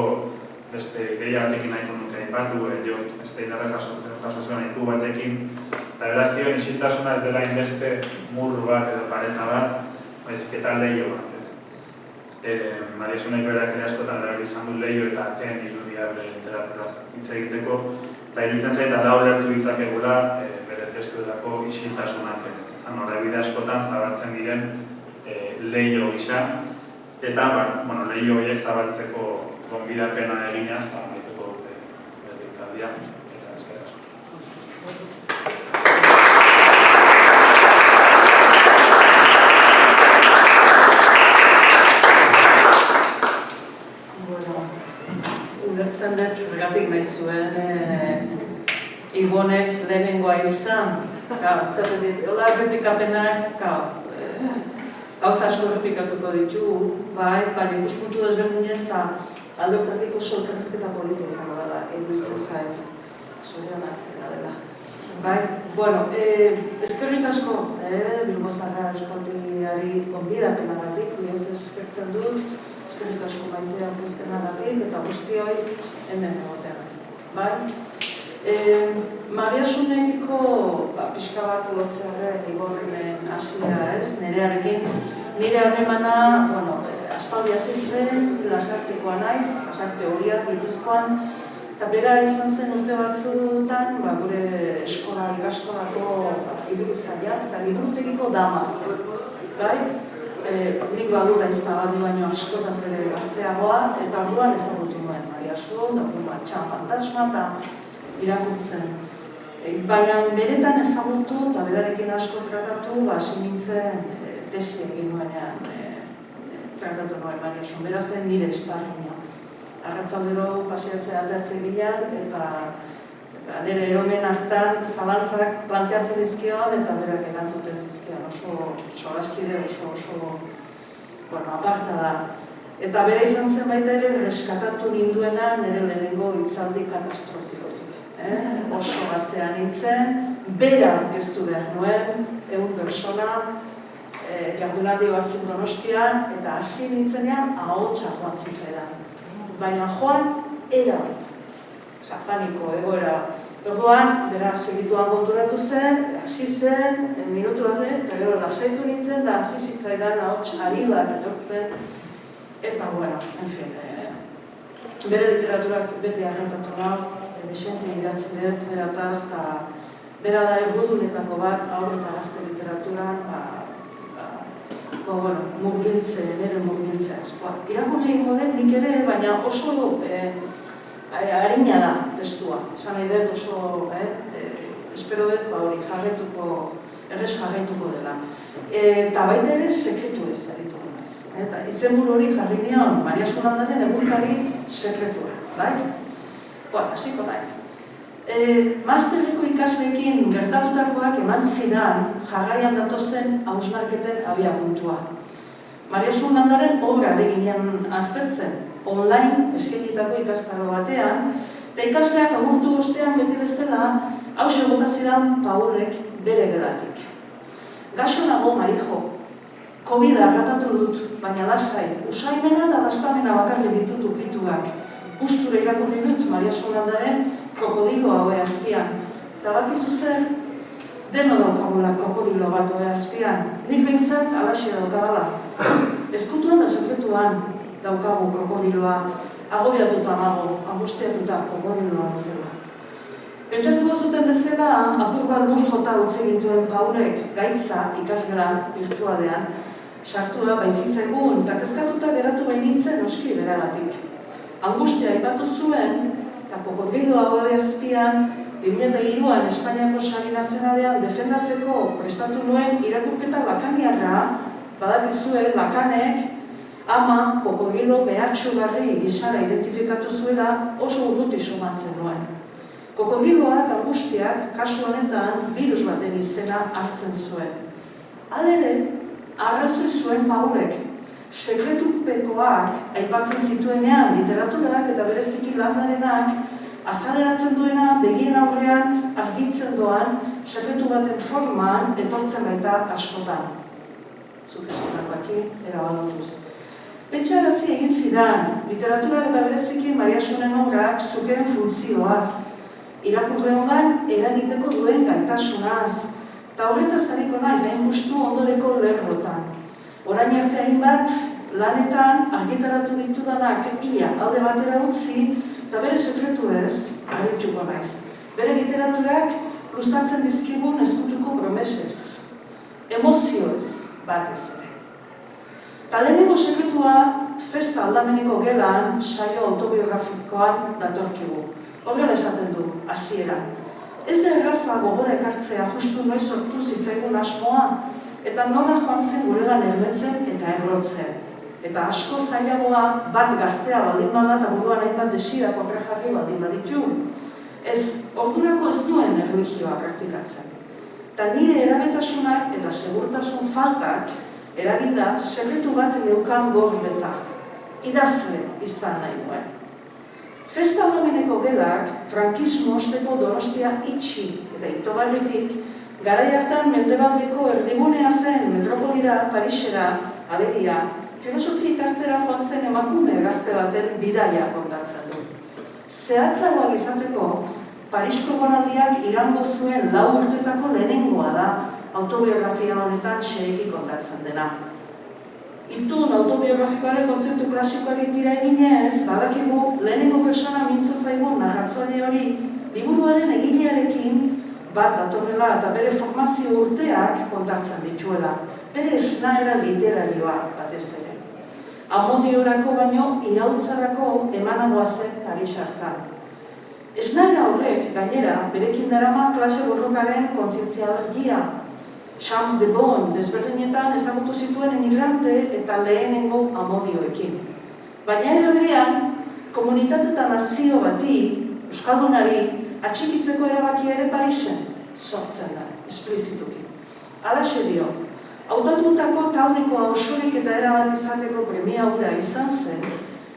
beste gehiagatekin nahiko nuke aipatu, beste indarra jasotzen aipu batekin, eta berazioen isiltasuna ez dela inbeste murru bat edo pareta bat, baizik eta leio bat, ez. Mariasunek berak ere askotan erabili izan du leio eta ateen irudia bere literaturaz hitz egiteko, eta iruditzen zait ala ulertu ditzakegula bere testuetako isiltasunak ere, ez da, norabide askotan zabaltzen diren leio gisa, eta leio horiek zabaltzeko gonbidapena eginaz, amaituko dute legegintzaldia, eta eskerrik asko. Ulertzen dut, zergatik nahi zuen Ibonek lehenengoa izan. Zaten dit, hola errepikapenak, gauza asko errepikatuko ditu, baina ikuspuntu desberdinez eta aldoktatik oso elkarrizketa politika izango dela, iruditzen zait. Zorionak, dela. Eskerrik asko, Bilbo Zaharra Euskaltegiari gonbidapenagatik, bihotzez eskertzen dut, eskerrik asko Maitea aurkezpenagatik eta guztioi hemen egoteagatik. Mariasunekiko pixka bat lotzearen Iborren hasia ez, nire harremana, aspaldi hasi zen, Lasartekoa naiz, Lasarte Horia, Gipuzkoan, eta bera izan zen urte batzuetan, gure eskola ikastolako liburuzaila eta liburutegiko damaz, nik badut aizpagadu baino askozaz ere gazteagoa, eta orduan ezagutu nuen Mariasu, Txan Fantasma eta irakurtzen. Baina beretan ezagutu eta berarekin asko tratatu, hasi nintzen tesi egin nuenean tratatu nuen Mariasun. Bera zen nire esparrina. Arratzaldero paseatzea ateatzen gilean eta nire eromen hartan zalantzak planteatzen dizkion eta berak erantzuten zizkion. Oso solaskide, oso aparta da. Eta bera izan zen baita ere reskatatu ninduena nire lehenengo hitzaldi katastrofikotik. Oso gaztea nintzen, bera aurkeztu behar nuen, 100 persona, jardunaldi batzuk Donostian, eta hasi nintzenean ahotsa joan zitzaidan. Baina joan erabat, paniko egoera. Orduan, bera segituan konturatu zen, hasi zen, minutu horre, eta gero lasaitu nintzen, da hasi zitzaidan ahots ari bat etortzen, eta bere literaturak beti arrantatu nahi, desente idatzi dut, berataz, eta bera da errudunetako bat, haur eta gazte literaturan, nire murgiltzea. Irakurri egingo dut nik ere, baina oso harina da testua. Esan nahi dut oso, espero dut, errez jarraituko dela. Eta baita ere sekretu ez arituko naiz. Eta izenburu hori jarri nion, Mariasu Landaren egurkari sekretua, bai? Hasiko naiz. Masterriko ikasleekin gertatutakoak eman zidan jarraian datozen hausnarketen abiapuntua. Mariasu Landaren obra ginean aztertzen, online eskainitako ikastaro batean, eta ikasleak agurtu ostean beti bezala hauxe bota zidan Paulek bere gelatik. Gaixo nago, Marijo, COVID-a harrapatu dut, baina lasai, usaimena eta bastamena bakarri ditut ukituak. Gustura irakurri dut Mariasu Landaren krokodiloa ohe azpian. Eta bakizu zer, deno daukagula krokodilo bat ohe azpian. Nik behintzat alaxe daukagala. Ezkutuan da sekretuan daukagu krokodiloa, agobiatuta nago, angustiatuta krokodiloa bezala. Pentsatuko zuten bezala, apur bat lur jota utzi gintuen Paulek gaitza ikasgelan virtualean, sartua baizitzaigun eta kezkatuta geratu bainintzen noski beragatik. Angustia aipatu zuen, eta krokodilo hau azpian, 2003an Espainiako Sari Nazionalean defendatzeko prestatu nuen irakurketa lakaniarra, badakizue Lakanek ama krokodilo behatsugarri gisara identifikatu zuela oso urruti somatzen nuen. Krokodiloak angustiak kasu honetan virus baten izena hartzen zuen. Halere, arrazoi zuen Paulek, sekretupekoak aipatzen zituenean literaturak eta bereziki Landarenak azaleratzen duena begien aurrean argitzen doan sekretu baten forman etortzen baita askotan. Zuk esandakoaki erabatutuz. Pentsarazi egin zidan, literaturak eta bereziki Mariasunen obrak zukeen funtzioaz, irakurle hongan eragiteko duen gaitasunaz, eta horretaz hariko naiz hain justu ondoreko lerrotan. Orain arte hainbat, lanetan argitaratu ditudanak ia alde batera utzi, eta bere sekretu ez, arituko naiz. Bere literaturak luzatzen dizkigun ezkutuko promesez, emozioez batez ere. Eta lehenengo sekretua festa aldameneko gelan saio autobiografikoan datorkigu. Horrela esaten du, hasiera. Ez da erraza gogora ekartzea justu noiz sortu zitzaigun asmoa, eta nola joan zen guregan ermetzen eta errotzen. Eta asko zailagoa bat gaztea baldin bada eta buruan hainbat desira kontrajarri baldin baditu. Ez, ordurako ez duen erlijioa praktikatzen. Eta nire erabetasunak eta segurtasun faltak eraginda sekretu bat neukan gordeta. Idazle izan nahi nuen. Festa aldameneko gelak frankismo osteko Donostia itxi eta itogarritik garai hartan mendebaldeko erdigunea zen metropolira, Parisera, alegia, filosofia ikastera joan zen emakume gazte baten bidaia kontatzen du. Zehatzagoak izateko, Parisko egonaldiak iraungo zuen 4 urteetako lehenengoa da autobiografia honetan xeheki kontatzen dena. Itun autobiografikoaren kontzeptu klasikoari tira eginez, badakigu lehenengo persona mintzo zaigun narratzaile hori liburuaren egilearekin bat datorrela eta bere formazio urteak kontatzen dituela, bere esnaera literarioa batez ere. Amodiorako baino iraultzarako emanagoa zen Paris hartan. Esnaera horrek, gainera, berekin darama klase borrokaren kontzientzia argia. Champ de Bon desberdinetan ezagutu zituen emigrante eta lehenengo amodioekin. Baina ere berean, komunitate eta nazio bati, euskaldunari, atxikitzeko erabaki ere Parisen sortzen da, esplizituki. Halaxe dio, hautatutako taldeko osorik eta erabat izateko premia hura izan zen,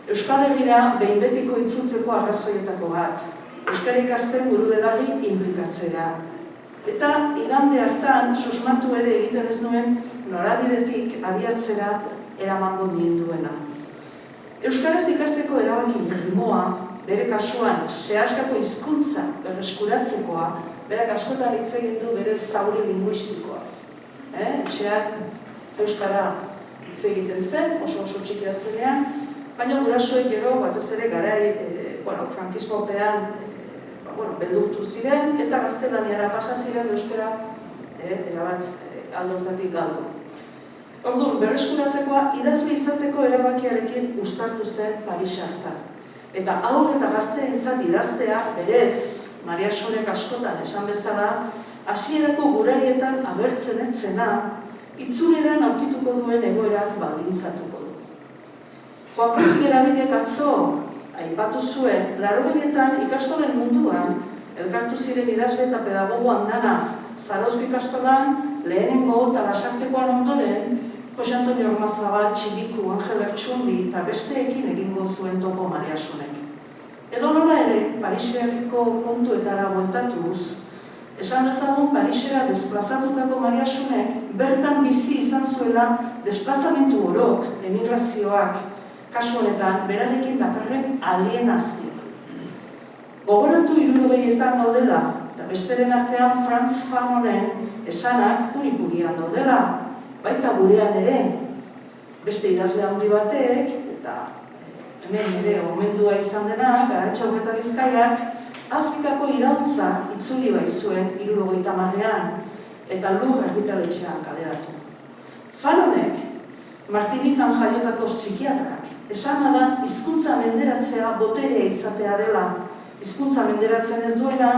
Euskal Herrira behin betiko itzultzeko arrazoietako bat, euskara ikasten buru belarri inplikatzea. Eta igande hartan, susmatu ere egiten ez nuen, norabidetik abiatzera eramango ninduena. Euskaraz ikasteko erabaki irmoa, bere kasuan, sehaskako hizkuntza berreskuratzekoa, berak askotan hitz egin du bere zauri linguistikoaz. Etxeak euskara hitz egiten zen, oso txikia zenean, baina gurasoek gero, batez ere garai, frankismopean beldurtu ziren, eta gaztelaniara pasa ziren euskara erabat aldortatik galdu. Orduan, berreskuratzekoa idazle izateko erabakiarekin uztartu zen Paris hartan. Eta haur eta gazteentzat idaztea, berez, Maria Sorek askotan esan bezala, hasierako gurarietan agertzen etzena, itzuleran aurkituko duen egoerak baldintzatuko du. Joan Kruzigerabideak atzo, aipatu zuen, 80etan ikastolen munduan, elkartu ziren idazle eta pedagogo andana, Zarozko ikastolan, lehenengo eta lasartekoan ondoren, Jose Antonio Ormazabal, Txibiku, Angel Ertsundi eta besteekin egingo zuen topo Mariasunek. Edo nola ere, Pariseko kontuetara bueltatuz, esan dezagun Parisera desplazatutako Mariasunek bertan bizi izan zuela desplazamentu orok, emigrazioak, kasu honetan, berarekin dakarren alienazio. Gogoratu 60etan daudela, eta besteren artean Franz Fanonen esanak puri-purian daudela, baita gurean ere, beste idazle handi batek, eta hemen ere omendua izan denak, Arantxa Urreta Bizkaiak, Afrikako iraultza itzuli baitzuen 70ean, eta Lur argitaletxean kaleratu. Fanonek, Martinikan jaiotako psikiatrak, esana da hizkuntza menderatzea boterea izatea dela, hizkuntza menderatzen ez duena,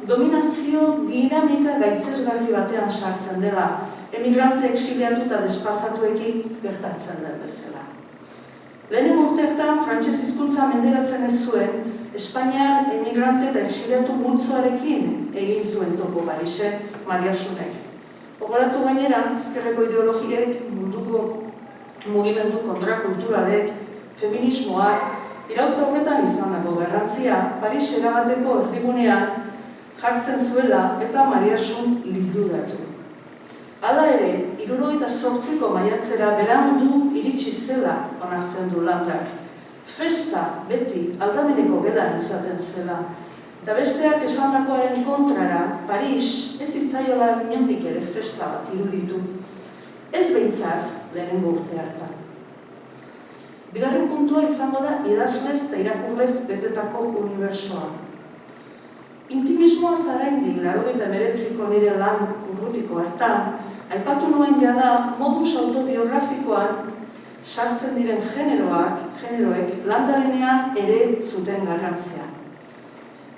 dominazio dinamika gaitzesgarri batean sartzen dela, emigrante exiliatu eta desplazatuekin gertatzen den bezala. Lehenengo urteetan, frantses hizkuntza menderatzen ez zuen, Espainiar emigrante eta exiliatu multzoarekin egin zuen topo Parisen Mariasunek. Gogoratu gainera, ezkerreko ideologiek, munduko mugimendu kontrakulturalek, feminismoak, iraultza horretan izandako garrantzia, Paris erabateko erdigunean jartzen zuela eta Mariasun lilduratu. Hala ere, 78ko maiatzera berandu iritsi zela onartzen du landak. Festa beti aldameneko gelan izaten zela. Eta besteak esandakoaren kontrara, Paris ez itzaiola inondik ere festa bat iruditu. Ez behintzat lehenengo urte hartan. Bigarren puntua izango da idazlez eta irakurlez betetako unibertsoa. Intimismoa zaraindi, 89ko nire lan urrutiko hartan, aipatu nuen jada modus autobiografikoan sartzen diren generoek landarenean ere zuten garrantzia.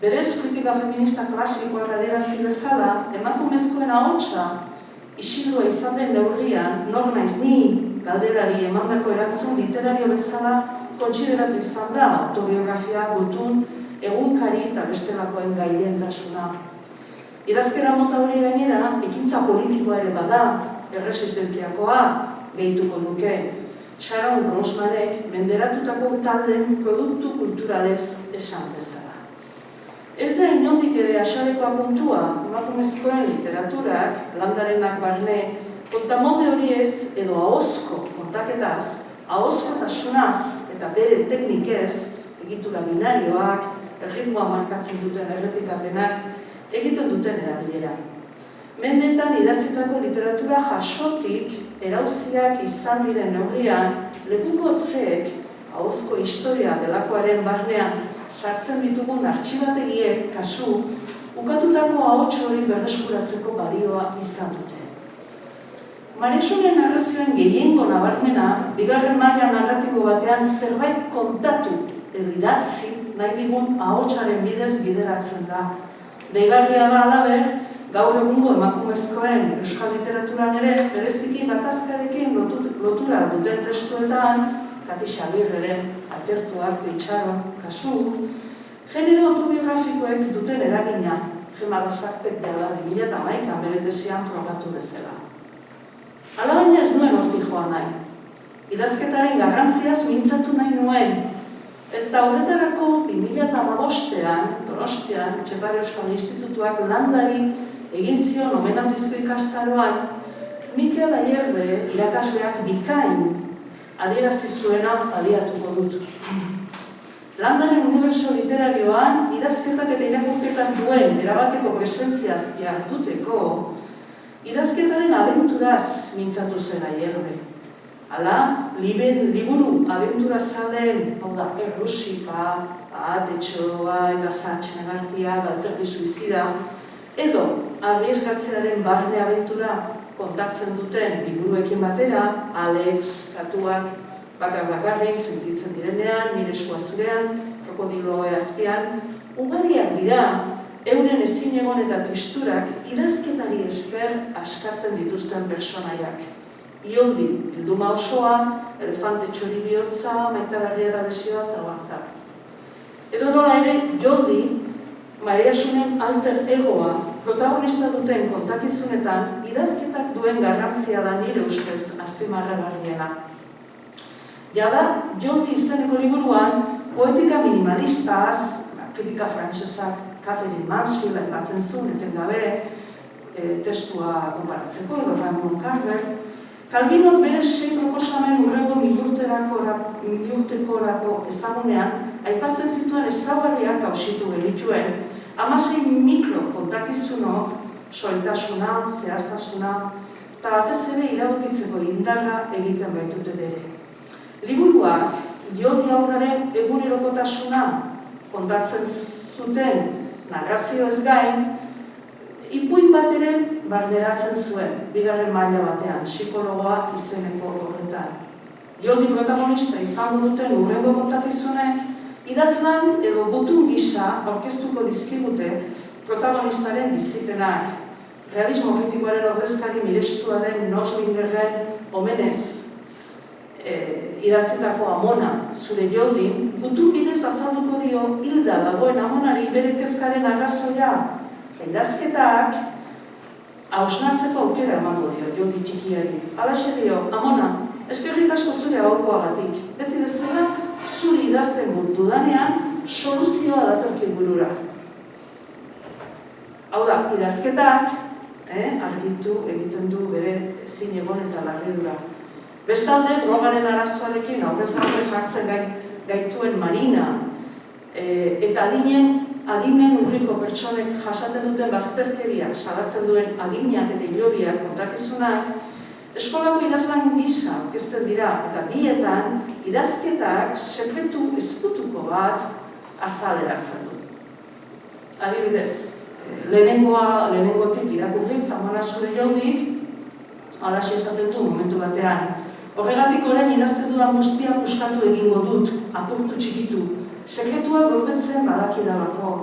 Berez, kritika feminista klasikoak adierazi bezala, emakumezkoen ahotsa isildua izan den neurrian, nor naiz ni galderari emandako erantzun literario bezala kontsideratu izan da autobiografia, gutun, egunkari eta bestelakoen gailentasuna. Idazkera mota hori gainera, ekintza politikoa ere bada, erresistentziakoa gehituko nuke. Sharon Grossmanek menderatutako taldeen produktu kulturalez esan bezala. Ez da inondik ere axalekoa kontua, emakumezkoen literaturak, landarenak barne, kontamolde horiez edo ahozko kontaketaz, ahozkotasunaz eta bere teknikez, egitura binarioak, erritmoa markatzen duten errepikapenak, egiten duten erabilera. Mendeetan idatzitako literatura jasotik erauziak izan diren neurrian, lekukotzeek ahozko historia delakoaren barnean sartzen ditugun artxibategiek kasu, ukatutako ahots hori berreskuratzeko balioa izan dute. Maresunen narrazioen gehiengo nabarmena, bigarren maila narratibo batean zerbait kontatu edo idatzi nahi digun ahotsaren bidez bideratzen da. Deigarria da halaber, gaur egungo emakumezkoen euskal literaturan ere bereziki gatazkarekin lotura duten testuetan, Kati Xabirreren, Atertu Arte Itxaron, kasu, genero autobiografikoek duten eragina, Gema Lasartek dela 2011an bere tesian frogatu bezala. Hala baina ez nuen hortik joan nahi. Idazketaren garrantziaz mintzatu nahi nuen, eta horretarako 2015an, Donostian, Etxepare Euskal Institutuak landari egin zion omenaldizko ikastaroan, Mikel Ayerbe irakasleak bikain adierazi zuena baliatuko dut. Landaren uniberso literarioan, idazketak eta irakurketak duen erabateko presentziaz jarduteko, idazketaren abenturaz mintzatu zen Ayerbe. Hala, liburu abenturazalen, hau da, Errusika, Ahatetxoa eta Satxen Egartia, Galtzerdi Suizida, edo arriesgatzearen barne abentura kontatzen duten liburuekin batera, Alex, Katuak, bakar-bakarrik sentitzen direnean, nire eskua zurean, krokodiloa azpian, ugariak dira, euren ezinegon eta tristurak idazketari esker askatzen dituzten personaiak. Ioldi, bilduma osoa, elefante txori bihotza, maitagarria da desioa eta barta. Edo nola ere, Joldi, Mariasunen alter egoa, protagonista duten kontakizunetan, idazketak duen garrantzia da nire ustez azpimarragarriena. Jada, Joldi izeneko liburuan, poetika minimalistaz, kritika frantsesak Catherine Mansfield aipatzen zuen, etengabe, testua konparatzeko, edo Raymond Carver, Calvinok bere 6 proposamen hurrengo milurtekorako ezagunean, aipatzen zituen ezaugarriak hausitu genituen, 16 mikro kontakizunok, soiltasuna, zehaztasuna, eta batez ere iradokitzeko indarra egiten baitute bere. Liburuak, Joldi aurraren egunerokotasuna kontatzen zuten narrazio ez gain, ipuin bat ere barneratzen zuen, bigarren maila batean, psikologoa izeneko horretan. Joldi protagonista izango duten hurrengo kontakizunek, idazlan edo gutun gisa aurkeztuko dizkigute protagonistaren bizipenak. Realismo kritikoaren ordezkari mirestua den Noslingerren omenez idatzitako Amona zure Joldi, gutun bidez azalduko dio hilda dagoen Amonari bere kezkaren arrazoia. Idazketak hausnartzeko aukera emango dio Joldi txikiari. Halaxe dio, Amona, eskerrik asko zure aholkuagatik. Beti bezala, zuri idazten dudanean, soluzioa datorki burura. Hau da, idazketak argitu egiten du bere ezin egon eta larridura. Bestalde, drogaren arazoarekin aurrez aurre jartzen gaituen Marina eta adimen urriko pertsonek jasaten duten bazterkeria salatzen duen adinak eta hilobiak kontakizunak, eskolako idazlan gisa aurkezten dira eta bietan idazketak sekretu ezkutuko bat azaleratzen du. Adibidez, lehenengotik irakurri Amona zure Joldik, halaxe esaten du momentu batean, Horregatik orain idazten dudan guztia puskatu egingo dut, apurtu txikitu. Sekretua gordetzen badakidalako.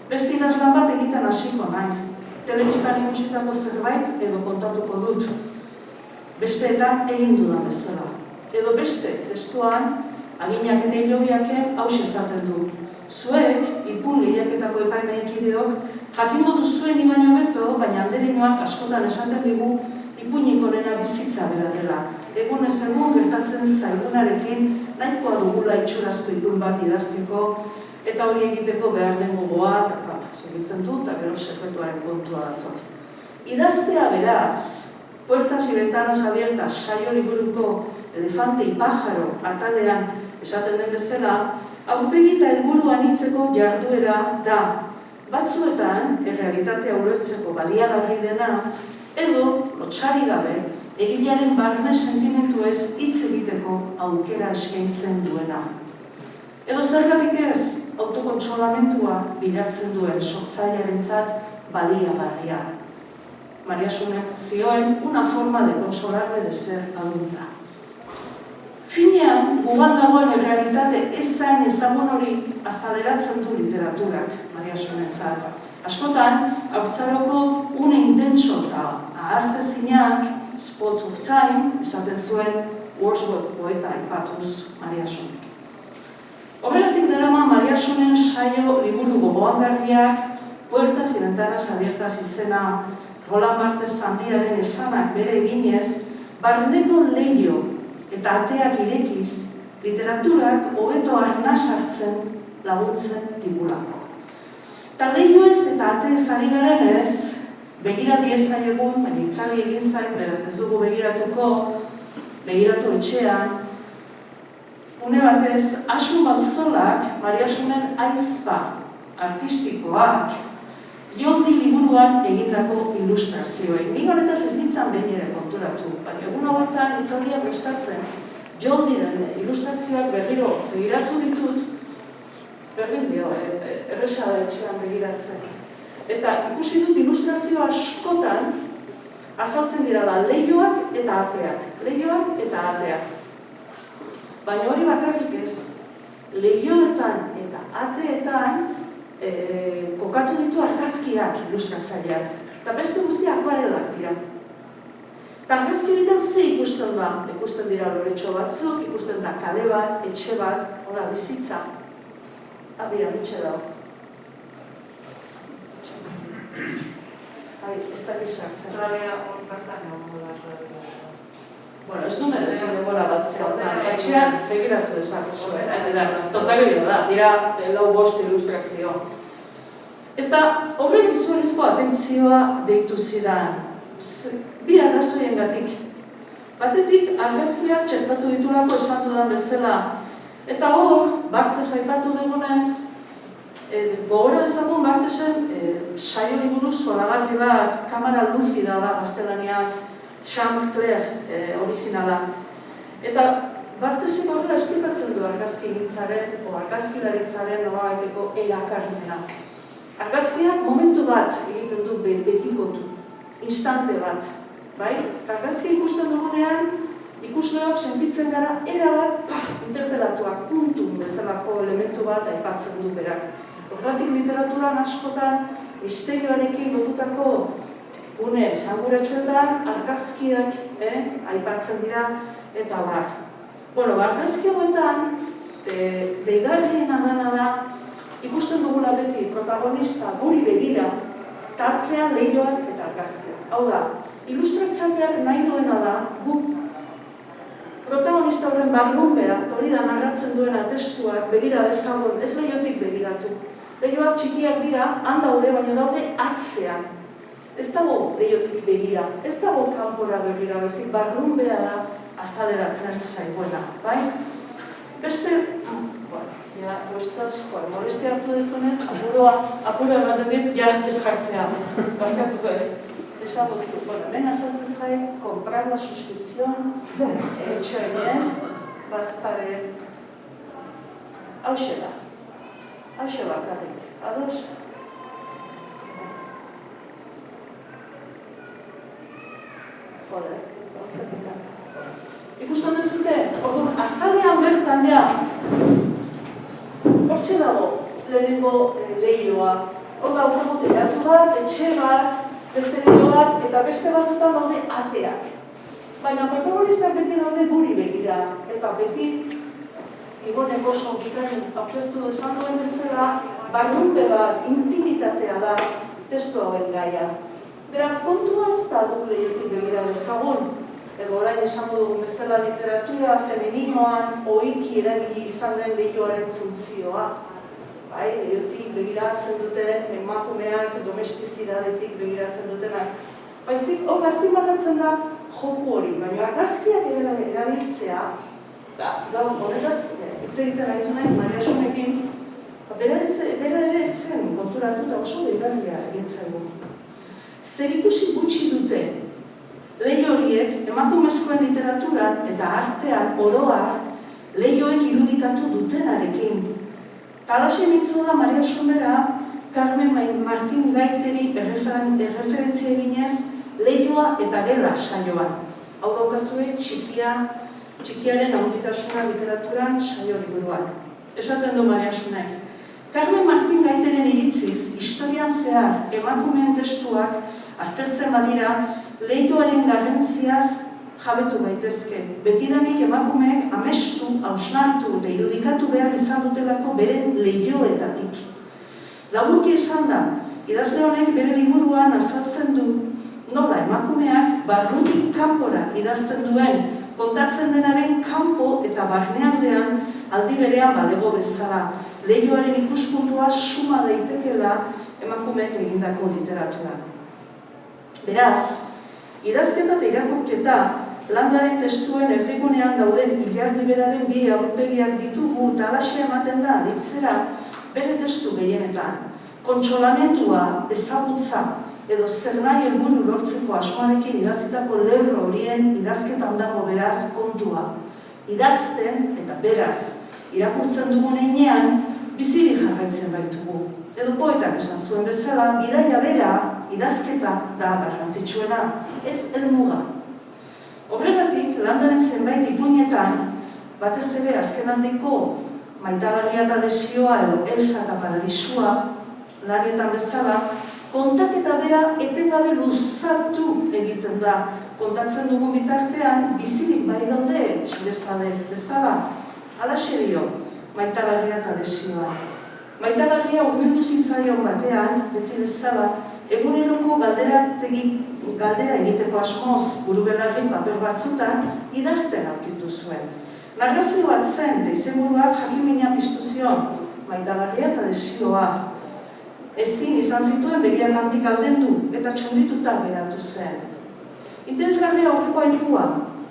Beste idazlan bat egiten hasiko naiz. Telebistan ikusitako zerbait edo kontatuko dut. Besteetan egin dudan bezala. Edo beste testuan, aginak eta hilobiaken hauxe esaten du. Zuek, ipun lehiaketako epaimaikideok, jakingo duzuen ibaino beto, baina alderinoak askotan esaten digu ipuinik onena bizitza bera dela. Egun ez egun gertatzen zaigunarekin nahikoa dugula itxurazko ipun bat idazteko eta hori egiteko behar den gogoa, segitzen du, eta gero sekretuaren kontua dator. Idaztea beraz, Puertas y Ventanas Abiertas saio liburuko Elefante y Pájaro atalean esaten den bezala, aurpegi eta helburu anitzeko jarduera da. Batzuetan, errealitatea ulertzeko baliagarri dena, edo, lotxari gabe, egilearen barne sentimentu ez hitz egiteko aukera eskaintzen duena. Edo zergatik ez, autokontsolamentua bilatzen duen sortzailearentzat baliagarria. Maria Sunek zioen una forma de consolarme de ser adulta. Finean, gugan dagoen errealitate ezain ezagun hori azaleratzen du literaturak, Maria Sunentzat. Askotan, haurtzaroko une intenso eta ahaztezinak, Spots of Time, esaten zuen Wordsworth poeta aipatuz Maria Sunek. Horregatik darama Maria Sunen saio liburu gogoangarriak, Puertas y Ventanas Abiertas izena, Roland Barthes Sandiaren esanak bere eginez, barneko leiho eta ateak irekiz, literaturak hobeto arnas hartzen laguntzen digulako. Eta leihoez eta ateez ari garenez, begira diezaiegun, itzali egin zain, beraz ez dugu begiratuko, begiratu etxean, une batez, Asun Balzolak, Maria Sunen aizpa artistikoak, Joldi liburuan egindako ilustrazioei. Nik honetaz ez nintzen behin ere konturatu, baina egun hauetan itzaldiak prestatzen, Joldiren ilustrazioak berriro begiratu ditut, berdin dio, erresa da etxean begiratzen. Eta ikusi dut ilustrazio askotan azaltzen dira da leihoak eta ateak. Leihoak eta ateak. Baina hori bakarrik ez, leihoetan eta ateetan kokatu ditu argazkiak ilustratzaileak. Eta beste guztia akuarelak dira. Eta argazki egiten ze ikusten da? Ikusten dira loretxo batzuk, ikusten da kale bat, etxe bat, hola, bizitza. Abira, mitxe da. Ez da gizartzen. Rabea hor bertan egon da. Bueno, ez du merezin denbora bat zehotan. Etxean begiratu dezakezu, totalio da, dira lau bost ilustrazio. Eta horrek izugarrizko atentzioa deitu zidan. Bi arrazoiengatik. Batetik, argazkiak txertatu ditulako esan dudan bezala. Eta hor, Barthes aipatu dugunez, gogora ezagun Barthesen saio liburu zoragarri bat, kamara luzida da gaztelaniaz, Chambre Claire originala. Eta Barthesek horrela esplikatzen du argazki gintzaren o argazkilaritzaren nolabaiteko erakarmena. Argazkiak momentu bat egiten du betikotu, instante bat. Argazki ikusten dugunean, ikusleok sentitzen gara erabat interpelatuak, puntun bezalako elementu bat aipatzen du berak. Horregatik literaturan askotan misterioarekin lotutako une esanguratsuetan argazkiak aipatzen dira eta bar. Bueno, argazki hauetan deigarriena dena da ikusten dugula beti protagonista guri begira eta atzean leihoak eta argazkiak. Hau da, ilustratzaileak nahi duena da gu protagonista horren barrunbea, hori da narratzen duena testuak begira dezagun, ez leihotik begiratu. Leihoak txikiak dira, han daude, baina daude atzean. Ez dago leihotik begira, ez dago kanpora begira, bezik barrunbea da azaleratzen zaiguena, bai? Beste, molestia hartu dezunez, apura ematen dit, ja ez jartzea. Barkatuko ere. Esagozu, hemen azaltzen zain, comprar la suscripción, txoinen, bazpare, hauxe da. Hauxe bakarrik, ados? Ikusten duzu horretan ja, hortxe dago lehenengo lehioa. Hor daukagu teatu bat, etxe bat, beste lehio bat, eta beste batzutan daude ateak. Baina protagonistak beti daude guri begira, eta beti Ibonek oso bikain aurkeztu esan duen bezala, barrunbe bat, intimitatea da testu hauen gaia. Beraz, kontua ez da duk lehiotik begira dezagun, edo orain esango dugun bezala literatura, femininoan, ohiki erabili izan den lehioaren funtzioa. Bai, lehiotik begiratzen duten emakumeak, domestizidadetik begiratzen dutenak. Baizik, hor azpimarratzen da joku hori, baina argazkiak erabiltzea, gaur honetaz, hitz egiten haitu naiz Maria Xumekin, bera ere etzen konturatu eta oso deigarria egin zaigu. Zer ikusi gutxi dute, lehio horiek emakumezkoen literaturan eta artean oroar lehioek irudikatu dutenarekin. Talaxe mitzola Maria Xumera, Carmen Martin Gaiteri erreferentzia eginez lehioa eta gela saioan. Hau daukazue txikiaren handitasuna literaturan saio liburuan. Esaten du Maria Xumek. Carmen Martin Gaiteren iritziz, historian zehar emakumeen testuak aztertzen badira, lehioaren garrantziaz jabetu gaitezke. Betidanik emakumeek amestu, hausnartu eta irudikatu behar izan dutelako beren lehioetatik. Laburki esan da, idazle honek bere liburuan azaltzen du, nola emakumeak barrutik kanpora idazten duen, kontatzen denaren kanpo eta barnealdean aldi berean balego bezala. Lehioaren ikuspuntua suma daitekeela emakumeek egindako literaturan. Beraz, idazketa eta irakurketa landaren testuen erdigunean dauden ilargiberaren bi aurpegiak ditugu eta alaxe ematen da aditzera bere testu gehienetan. Kontsolamendua, ezagutza edo zer nahi helburu lortzeko asmoarekin idatzitako lerro horien idazketan dago beraz kontua. Idazten eta beraz, irakurtzen dugun heinean, bizirik jarraitzen baitugu. Edo poetak esan zuen bezala, bidaia bera, idazketa da garrantzitsuena, ez helmuga. Horregatik, landaren zenbait ipuinetan, batez ere azkenaldiko Maitagarria eta Desioa edo Elsa eta Paradisua, larietan bezala, kontaketa bera etengabe luzatu egiten da. Kontatzen dugun bitartean, bizirik bai daude, bezala, alaxe dio, Maitagarria eta Desioa. Maitagarria hurbildu zintzaion batean, beti bezala, eguneroko galdera egiteko asmoz burubelarri paper batzutan idazten aurkitu zuen. Narrazio bat zen, izenburuak jakimina piztu zion, Maitagarria eta Desioa. Ezin izan zituen begiak handik aldendu eta txundituta geratu zen. Interesgarria aurreko aikua,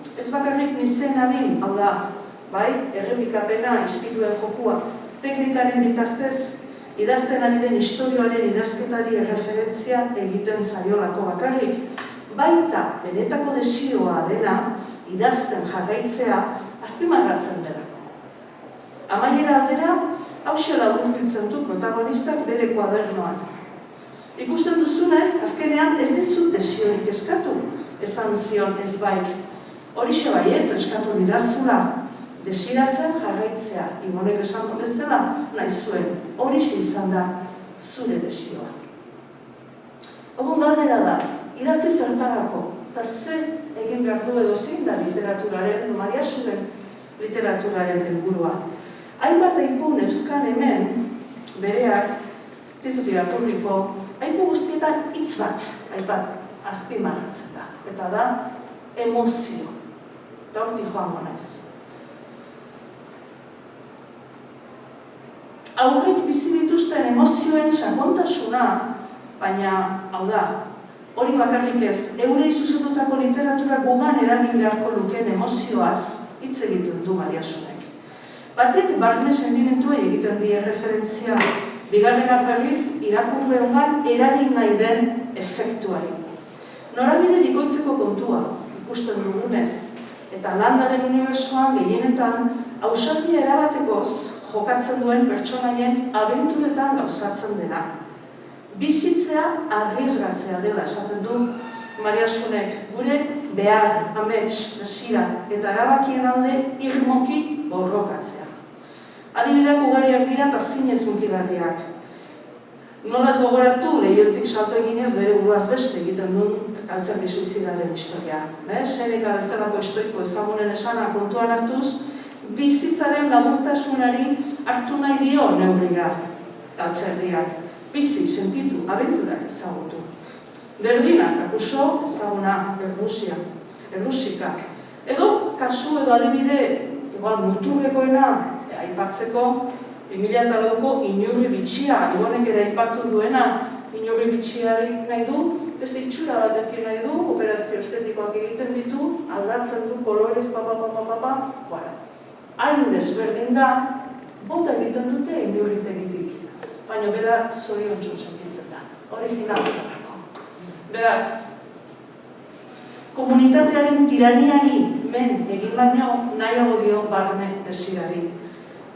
ez bakarrik nizen adin, hau da, bai, errepikapena, ispiruen jokua, teknikaren bitartez, idazten ari den historioaren idazketari erreferentzia egiten zaiolako bakarrik, baita benetako desioa dela idazten jarraitzea azpimarratzen delako. Amaiera aldera, hauxe laburbiltzen du protagonistak bere kuadernoan. Ikusten duzunez, azkenean ez dizut desiorik eskatu, esan zion ez baik. Horixe baietz eskatu dirazula, desiratzen jarraitzea, Ibonek esan bezala nahi zuen, horixe izan da zure desioa. Ogun galdera da, idatzi zertarako, eta ze egin behar du edo zein da literaturaren, Maria Xumen literaturaren helburua. Hainbat aipun euskan hemen, bereak, ditut irakurriko, aipu guztietan hitz bat, aipat azpimarratzen da, eta da emozio. Eta hortik joango naiz. Aurrek bizi dituzten emozioen sakontasuna, baina, hau da, hori bakarrik ez, eurei zuzendutako literatura gugan eragin beharko lukeen emozioaz hitz egiten du Maria Xumek. Batek barne sentimentuei egiten die referentzia, bigarrenak berriz irakurle hongan eragin nahi den efektuari. Norabide bikoitzeko kontua ikusten dugunez, eta landaren unibertsoan gehienetan ausardia erabatekoz jokatzen duen pertsonaien abenturetan gauzatzen dena. Bizitzea arriesgatzea dela esaten du Mariasunek, gure behar, amets, desira eta erabakien alde irmoki borrokatzea. Adibideak ugariak dira eta zinez hunkigarriak. Nolaz gogoratu, lehiotik salto eginez bere buruaz beste egiten duen altzerdi suizidaren historia. Seneka bezalako estoiko ezagunen esana kontuan hartuz, bizitzaren laburtasunari hartu nahi dio neurria altzerdiak. Bizi, sentitu, abenturak ezagutu. Berdinak, akuso, ezaguna, errusika. Edo, kasu edo adibide, igual muturrekoena aipatzeko, 2004ko inurri bitxia, igonek ere aipatu duena, inurri bitxiarik nahi du, beste itxura batekin nahi du, operazio estetikoak egiten ditu, aldatzen du kolorez, hain desberdin da, bota egiten dute inurritegitik, baina bera zoriontsu sentitzen da, original da. Beraz, komunitatearen tiraniari men egin baino nahiago dio barne desirari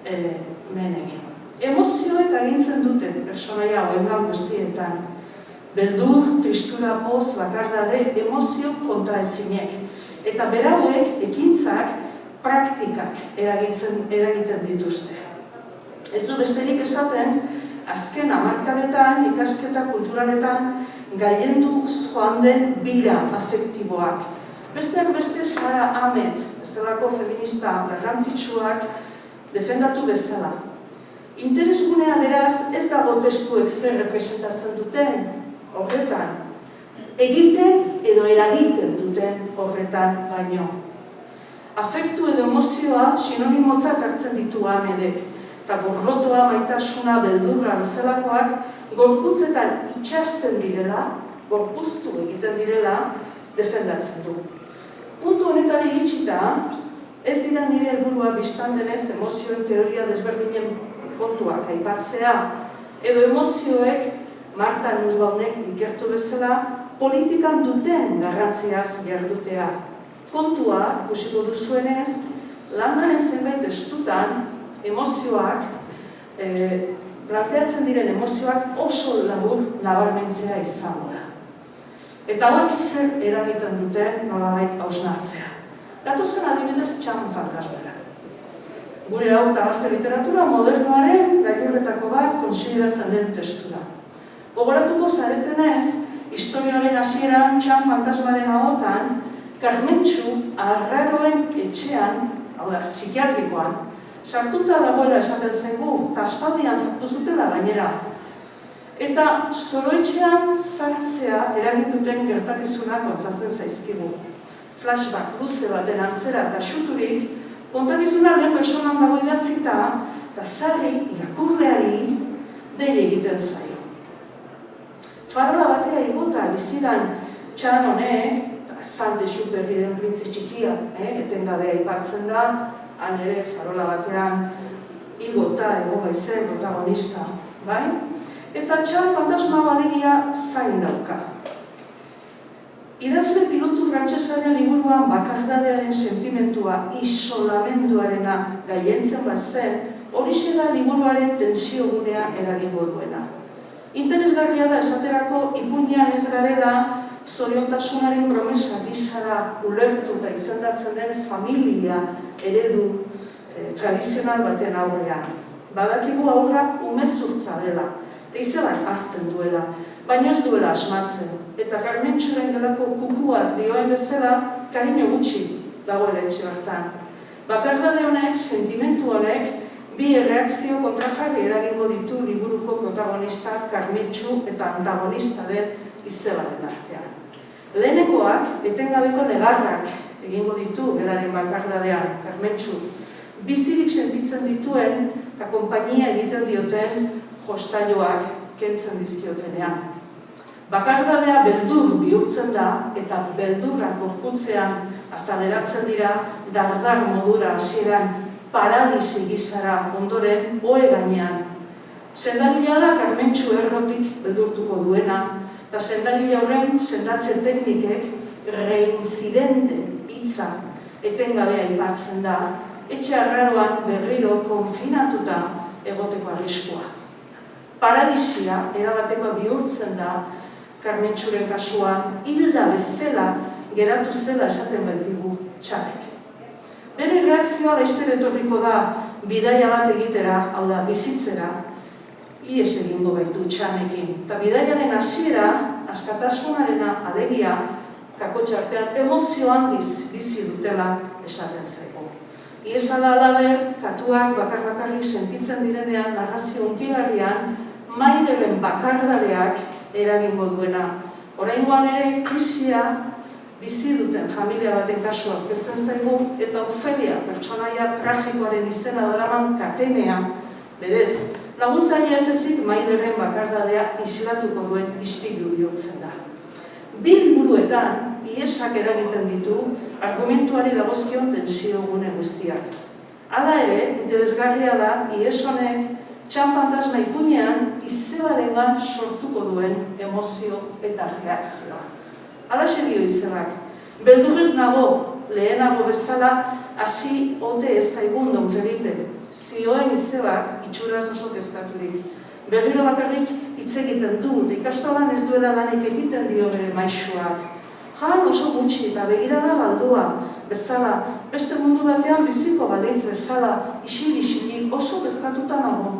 men egin. Emozioek agintzen duten personaia hoengan guztietan. Beldur, tristura, poz, bakardade, emozio kontraezinek. Eta berauek ekintzak praktikak eragiten dituzte. Ez du besterik esaten, azken hamarkadetan, ikasketa kulturaletan, gailendu joan den bira afektiboak. Besteak beste Sara Ahmed, bezalako feminista garrantzitsuak defendatu bezala. Interesgunea beraz ez dago testuek zer representatzen duten horretan. Egiten edo eragiten duten horretan baino. Afektu edo emozioa sinonimotzat hartzen ditu Ahmedek. Eta gorrotoa, maitasuna, beldurra bezalakoak gorputzetan itxasten direla, gorpuztu egiten direla, defendatzen du. Puntu honetari iritsita, ez dira nire helburua bistan denez emozioen teoria desberdinen kontuak aipatzea, edo emozioek, Marta Nussbaumek ikertu bezala, politikan duten garrantziaz jardutea. Kontua, ikusiko duzuenez, landaren zenbait testutan, emozioak, planteatzen diren emozioak oso labur nabarmentzea izango da. Eta hauek zer eragiten duten nolabait hausnartzea. Gatozen adibidez txan fantasmera. Gure hau eta gazte literatura modernoaren gailurretako bat konsideratzen den testura. Gogoratuko zaretenez, historiaren hasieran txan fantasmaren ahotan, Karmentxu arraroen etxean, hau da, psikiatrikoan, sartuta dagoela esaten zaigu, eta aspaldian sartu zutela gainera. Eta zoroetxean sartzea eraginduten gertakizunak kontzatzen zaizkigu. Flashback luze baten antzera eta xuturik, kontakizuna lehen personan dago idatzita, eta sarri irakurleari dei egiten zaio. Farola batera igota bizidan txan honek, Zalde Xuperriren printzi txikia, etengabe aipatzen da, han ere farola batean igota egon baizen protagonista, bai? Eta txan fantasma balegia zain dauka. Idazle pilotu frantsesaren liburuan bakardadearen sentimentua isolamenduarena gailentzen bazen, horixe da liburuaren tensiogunea eragingo duena. Interesgarria da esaterako ipuinean ez garela zoriontasunaren promesa gizara ulertu eta izendatzen den familia eredu tradizional baten aurrean. Badakigu aurra umezurtza dela, eta izenak azten duela, baina ez duela asmatzen. Eta Karmentxuren gelako kukuak dioen bezala, kariño gutxi dagoela etxe hartan. Bakardade honek, sentimentu honek, bi erreakzio kontrajarri eragingo ditu liburuko protagonista Karmentxu eta antagonista den izebaren artean. Lehenengoak, etengabeko negarrak egingo ditu beraren bakardadean, Karmentxu. Bizirik sentitzen dituen eta konpainia egiten dioten jostailoak kentzen dizkiotenean. Bakardadea beldur bihurtzen da eta beldurrak gorputzean azaleratzen dira dardar modura hasieran paralisi gizara ondoren ohe gainean. Sendagilea da Karmentxu errotik beldurtuko duena, eta sendagile horren sendatze teknikek reincidente hitza etengabea aipatzen da, etxe arraroan berriro konfinatuta egoteko arriskua. Paralisia erabateko bihurtzen da Karmentxuren kasuan, hilda bezala geratu zela esaten baitigu Txanek. Bere reakzioa laster etorriko da bidaia bat egitera, hau da, bizitzera, ihes egingo baitu Txanekin. Eta bidaiaren hasiera, askatasunarena alegia, kakotxa artean emozio handiz bizi dutela esaten zaigu. Ihes ala halaber, katuak bakar-bakarrik sentitzen direnean narrazio hunkigarrian, Maiderren bakardadeak eragingo duena. Oraingoan ere krisia bizi duten familia baten kasua aurkezten zaigu eta Ofelia pertsonaia tragikoaren izena daraman Katenea, berez, laguntzaile ez ezik Maiderren bakardadea islatuko duen ispilu bihurtzen da. Bi liburuetan ihesak eragiten ditu argumentuari dagozkion tensiogune guztiak. Hala ere, interesgarria da ihes honek Txan fantasma ikunean izebarengan sortuko duen emozio eta reakzioa. Halaxe dio izebak, beldurrez nago, lehenago bezala, hasi ote ez zaigun Don Felipe. Zioen izebak itxuraz oso kezkaturik. Berriro bakarrik hitz egiten dut, ikastolan ez duela lanik egiten dio bere maisuak. Jan oso gutxi eta begirada galdua, bezala, beste mundu batean biziko balitz bezala, isil-isilik oso kezkatuta nago.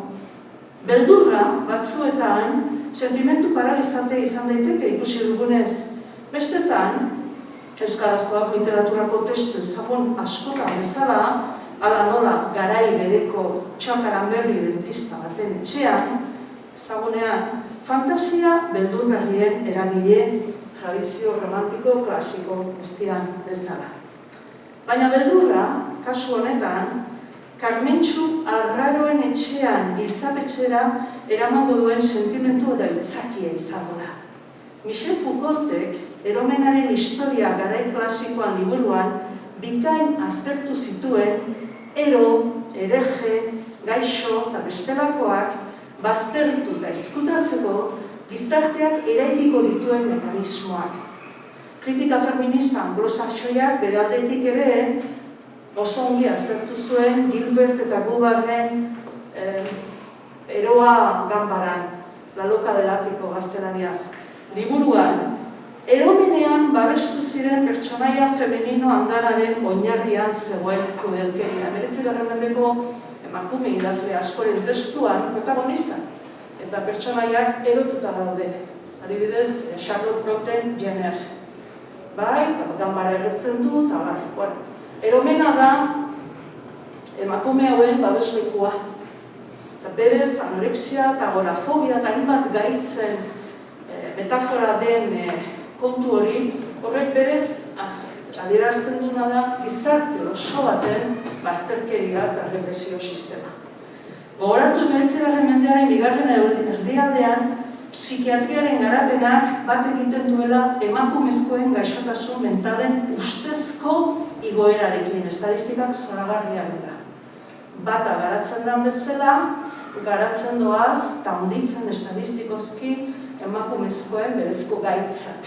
Beldurra, batzuetan, sentimentu paralizante izan daiteke ikusi dugunez. Bestetan, euskarazkoak literaturako testu ezagun askotan bezala, ala nola garai bereko Txakaranberri dentista baten etxean, ezagunean, fantasia beldurgarrien eragile tradizio romantiko klasiko guztian bezala. Baina beldurra, kasu honetan, Karmentxu arraroen etxean giltzapetxera eramango duen sentimentu eta itzakia izango da. Michel Foucaultek eromenaren historia garai klasikoan liburuan bikain aztertu zituen ero, hereje, gaixo eta bestelakoak baztertu eta ezkutatzeko gizarteak eraikiko dituen mekanismoak. Kritika feminista anglosaxoiak bere aldetik ere oso ongi aztertu zuen Gilbert eta Goodaren eroa ganbaran, La Loca del Ático gaztelaniaz. Liburuan, eromenean babestu ziren pertsonaia femenino handararen oinarrian zegoen krudelkeria. 19. mendeko emakume idazle askoren testuan protagonista eta pertsonaiak erotuta daude. Adibidez, Charlotte Bronten Jenner. Bai, ganbara erretzen du, eta bai. Eromena da emakume hauen babeslekua. Eta berez, anorexia eta agorafobia eta hainbat gaitzen metafora den kontu hori, horrek berez adierazten duna da gizarte oso baten bazterkeria eta represio sistema. Gogoratu 19. mendearen bigarren erdialdean, psikiatriaren garapenak bat egiten duela emakumezkoen gaixotasun mentalen ustezko igoerarekin, estadistikak zoragarriak dira. Bata garatzen den bezala, garatzen doaz eta handitzen estadistikozki emakumezkoen berezko gaitzak.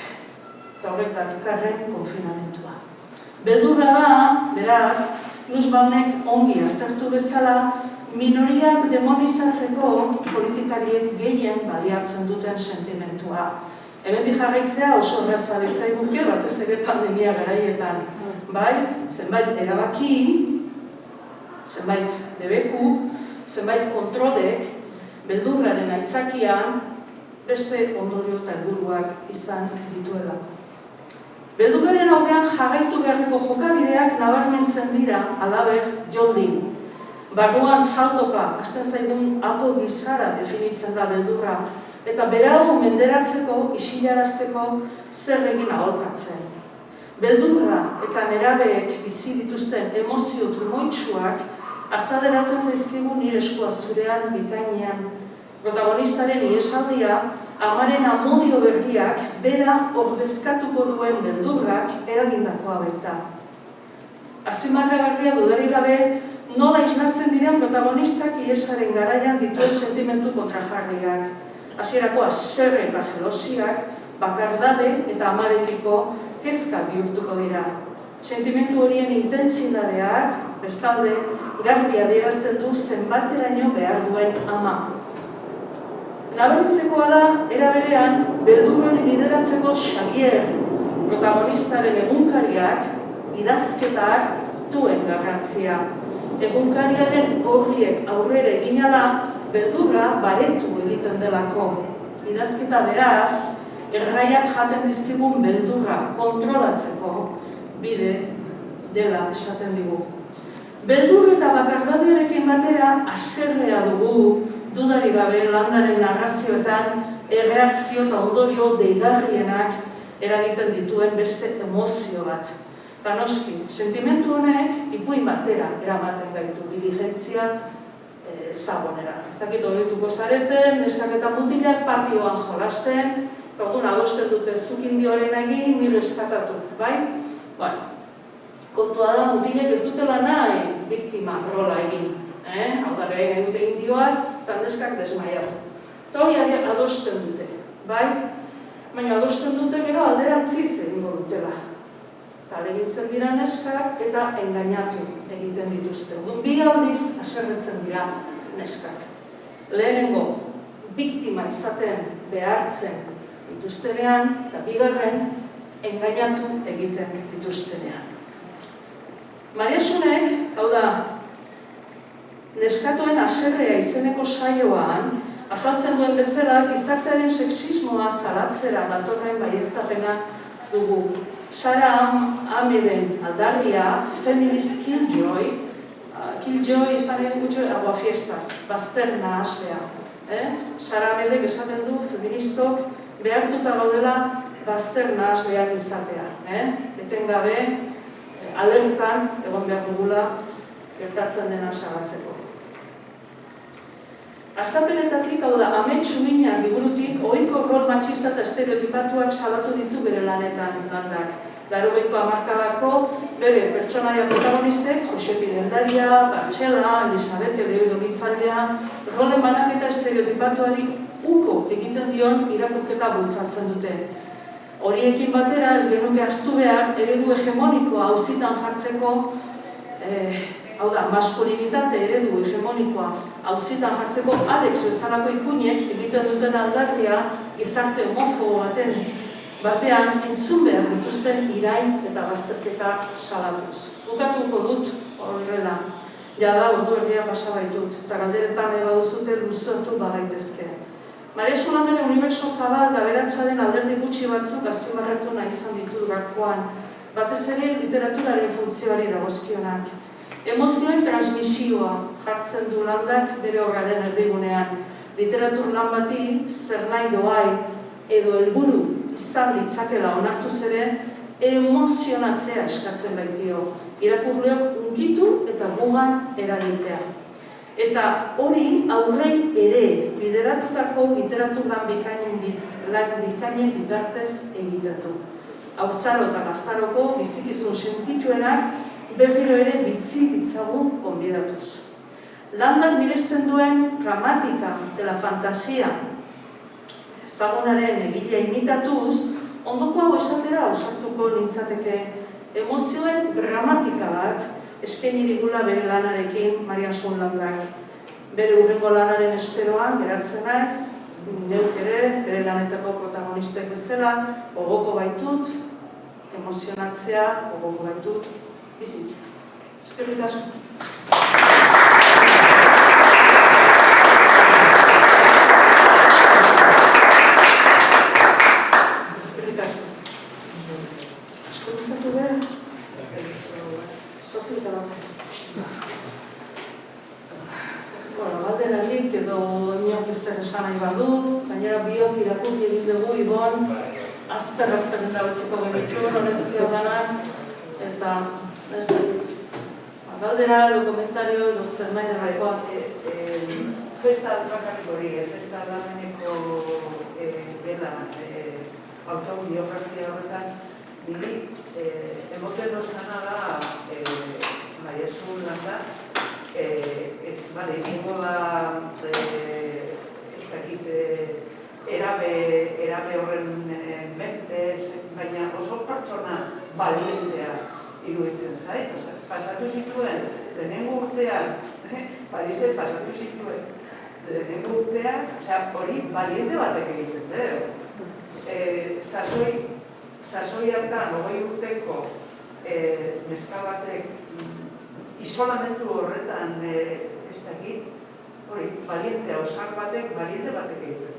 Eta horrek datikarren konfinamentua. Beldurra da, beraz, Nussbaumek ongi aztertu bezala, minoriak demonizatzeko politikariek gehien baliatzen duten sentimentua. Hemendik jarraitzea oso erraza litzaiguke, batez ere pandemia garaietan. Bai, zenbait erabaki, zenbait debeku, zenbait kontrolek, beldurraren aitzakian beste ondorio eta helburuak izan dituelako. Beldurraren aurrean jarraitu beharreko jokabideak nabarmentzen dira, halaber, joldin. Barruan saltoka, hasten zaigun apo gizara definitzen da beldurra, eta berau menderatzeko, isilarazteko zer egin aholkatzen. Beldurra eta nerabeek bizi dituzten emozio trumoitsuak azaleratzen zaizkigu nire eskua zurean bikainean. Protagonistaren ihesaldia, amaren amodio berriak, bera ordezkatuko duen beldurrak eragindakoa baita. Azpimarragarria dudarik gabe, nola islatzen diren protagonistak ihesaren garaian dituen sentimentu kontrajarriak. Hasierako haserre eta jelosiak, bakardade eta amarekiko kezka bihurtuko dira. Sentimentu horien intentsitateak, bestalde, garbi adierazten du zenbateraino behar duen ama. Nabaritzekoa da, era berean, beldurroni bideratzeko Xavier protagonistaren egunkariak, idazketak duen garrantzia. Egunkariaren horriek aurrera egina da, beldurra baretu egiten delako. Idazketa beraz, erraiak jaten dizkigun beldurra kontrolatzeko bide dela esaten digu. Beldur eta bakardadiarekin batera haserrea dugu, dudari gabe landaren narrazioetan erreakzio eta ondorio deigarrienak eragiten dituen beste emozio bat. Eta noski, sentimentu honek ipuin batera eramaten gaitu, diligentzia zagonera. Ez dakit horretuko zareten, neskak eta mutilak patioan jolasten, eta orduan adosten dute zuk indioaren egin, nire eskatatu, bai? Bueno, kontua da mutilek ez dutela nahi biktima rola egin. Hau da behin nahi dute indioak, eta neskak desmaiatu. Eta hori adosten dute, bai? Baina adosten dute gero alderantziz egingo dutela. Eta alegintzen dira neskak eta engainatu egiten dituzte. Bi aldiz haserretzen dira neskak. Lehenengo, biktima izaten behartzen dituztenean, eta bigarren, engainatu egiten dituztenean. Mariasunek, hau da, neskatoen haserrea izeneko saioan, azaltzen duen bezala, gizartearen sexismoa salatzera datorren baieztapena dugu. Sara Ahmeden aldarria, feminist killjoy, killjoy izan egin gutxo, aguafiestaz, bazterna aslea. Sara Ahmedek esaten du, feministok behartuta gaudela bazterna asleak izatea. Etengabe, alertan egon behar dugula gertatzen dena salatzeko. Astapenetatik, hau da, Amets Uminak liburutik ohiko rol matxista eta estereotipatuak salatu ditu bere lanetan landak. 80ko hamarkadako bere pertsonaia protagonistek, Josepi Dendaria, Bartxela, Elisabete Leoidonitzalea, rolen banaketa estereotipatuari uko egiten dion irakurketa bultzatzen dute. Horiekin batera ez genuke ahaztu behar eredu hegemonikoa auzitan jartzeko, hau da, maskulinitate eredu hegemonikoa auzitan jartzeko Alex bezalako ipuinek egiten duten aldarria gizarte homofobo batean entzun behar dituzten irain eta bazterketa salatuz. Bukatuko dut horrela. Jada ordu erdia pasa baitut, eta galderetan baduzute luzatu bagaitezke. Mariasu Landaren unibertso zabal aberatsa alderdi gutxi batzuk azpimarratu nahi izan ditut gaurkoan, batez ere literaturaren funtzioari dagozkionak. Emozioen transmisioa jartzen du landak bere obraren erdigunean. Literatur lan bati zer nahi doai edo helburu izan ditzakela onartuz ere emozionatzea eskatzen baitio. Irakurleok unkitu eta gugan eragitea. Eta hori aurrei ere bideratutako literatur lan bikainen bitartez egiten du. Haurtzaro eta gaztaroko bizikizun sentituenak berriro ere bizi ditzagun konbidatuz. Landak miresten duen gramatika de la fantasia ezagunaren egilea imitatuz, ondoko hau esatera osatuko nintzateke emozioen gramatika bat eskaini digula bere lanarekin Mariasu Landak. Bere hurrengo lanaren esperoan geratzen naiz, neuk ere bere lanetako protagonistek bezala, gogoko baitut, emozionatzea, gogoko baitut, bizitzea. Eskerrik asko. Eskerrik asko. Asko duzatu behar? Sotzi eta bat. Galderarik edo niok ez zer esan nahi badu, gainera biok irakurri egin dugu, Ibon, azper-azper eta utziko genitu, honezki organak, eta ez dut. Galdera, edo komentario, edo zer nahi dara, Festa bakarrik hori, festa lameneko dela autobiografia horretan, niri emoten dozana da Mariasu Landak, izango da, ez dakit, erabe horren mente, baina oso pertsona balientea iruditzen zait. Pasatu zituen, lehenengo urtean, Parisen pasatu zituen, lehenengo urteak, hori baliente batek egiten dut. Sasoi hartan, 20 urteko neska batek isolamendu horretan ez dakit, hori, baliente, osak batek egiten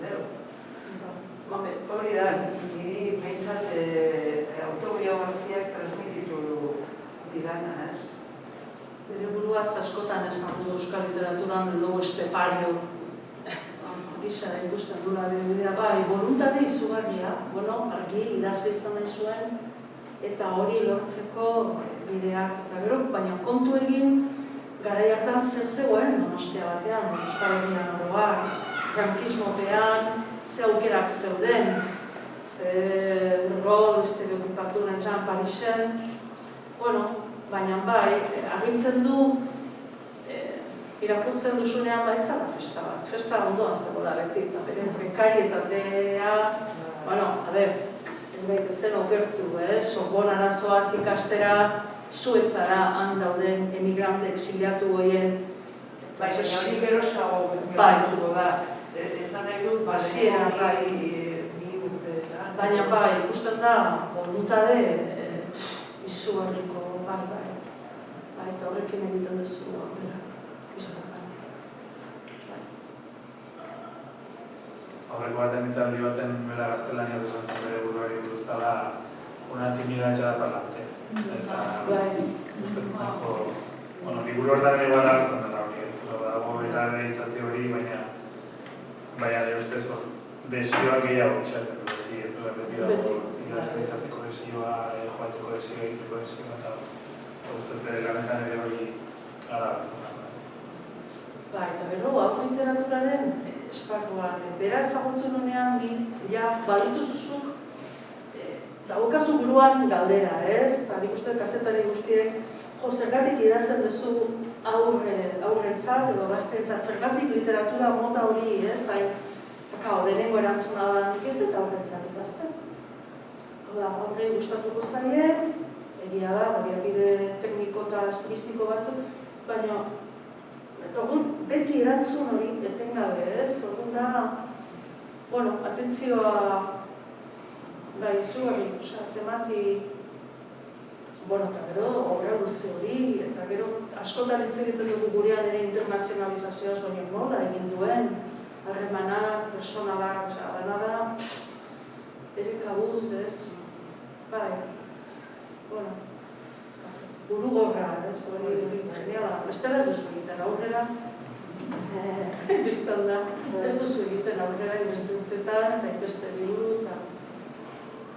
dut. Hori da, niri behintzat autobiografiak transmititu didana, ez? Bere buruaz askotan esan du euskal literaturan logo estepario. Gisa da ikusten dula bidea, bai, voluntade izugarria, argi idazle izan nahi zuen, eta hori lortzeko bideak. Eta gero, baina kontu egin, garai hartan zer zegoen Donostia batean, Euskal Herrian oroak, frankismopean, ze aukerak zeuden, ze rol estereotipatu nintzen Parisen, baina bai, agintzen du, irakurtzen duzunean baitzala festa bat. Festa ondoan zegoela beti, bere prekarietatea, ez gaitezen okertu, Sorbonara zoaz ikastera, Suetzara han dauden emigrante exiliatu horien. Hori berosago gertuko da, esan nahi dut, baina bai, ikusten da, voluntade izugarriko bat, eta horrekin egiten duzu aurrera. Aurreko baten hitzaldi baten bera gaztelania duzen bere buruari buruz dela una timida echada para adelante. Eta uste nahiko, liburu hortan ere igual hartzen dela hori, dago era izate hori, baina de ustez desioa gehiago izatzen du beti, ez dela beti dago idazka izateko desioa, joateko desioa, egiteko desioa, eta uste bere lanetan ere hori hartzen dela. Eta gero, hau literaturaren esparruan, bera ezagutzen honean, baditu zuzuk, daukazu buruan galdera, ez? Eta nik uste kazetari guztiek, zergatik idazten duzu aurrentzat edo gaztentzat, zergatik literatura mota hori, ez? Eta lehenengo erantzuna da, nik ez dut aurrentzat idazten. Aurrei gustatuko zaie, egia da, baliabide tekniko eta estilistiko batzuk, baina beti erantzun hori etengabe, ez? Orduan da, atentzioa izugarri, temati, eta gero, obra luze hori, eta gero, askotan hitz egiten dugu gurean ere internazionalizazioaz, baina nola egin duen, harremanak, personalak, dena da, ere kabuz, ez? Buru gorra, ez, hori geniala. Bestela ez duzu egiten aurrera, biztan da, ez duzu egiten aurrera, beste urtetan, eta beste liburu, eta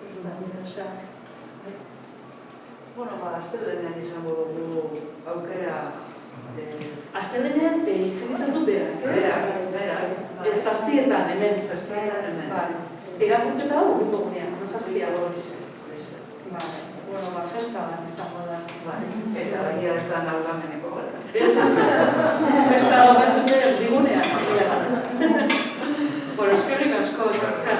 ez da, nire, astelenean izango dugu aukera. Astelenean hitz egiten du berak, ez? Berak. Zazpietan, hemen. Irakurketa hau urrungo gunean, zazpia hori zen. Festa bat izango da. Eta baina ez da naugameneko gara. Ez. Festa bat zute erdigunean. Eskerrik asko etortzea.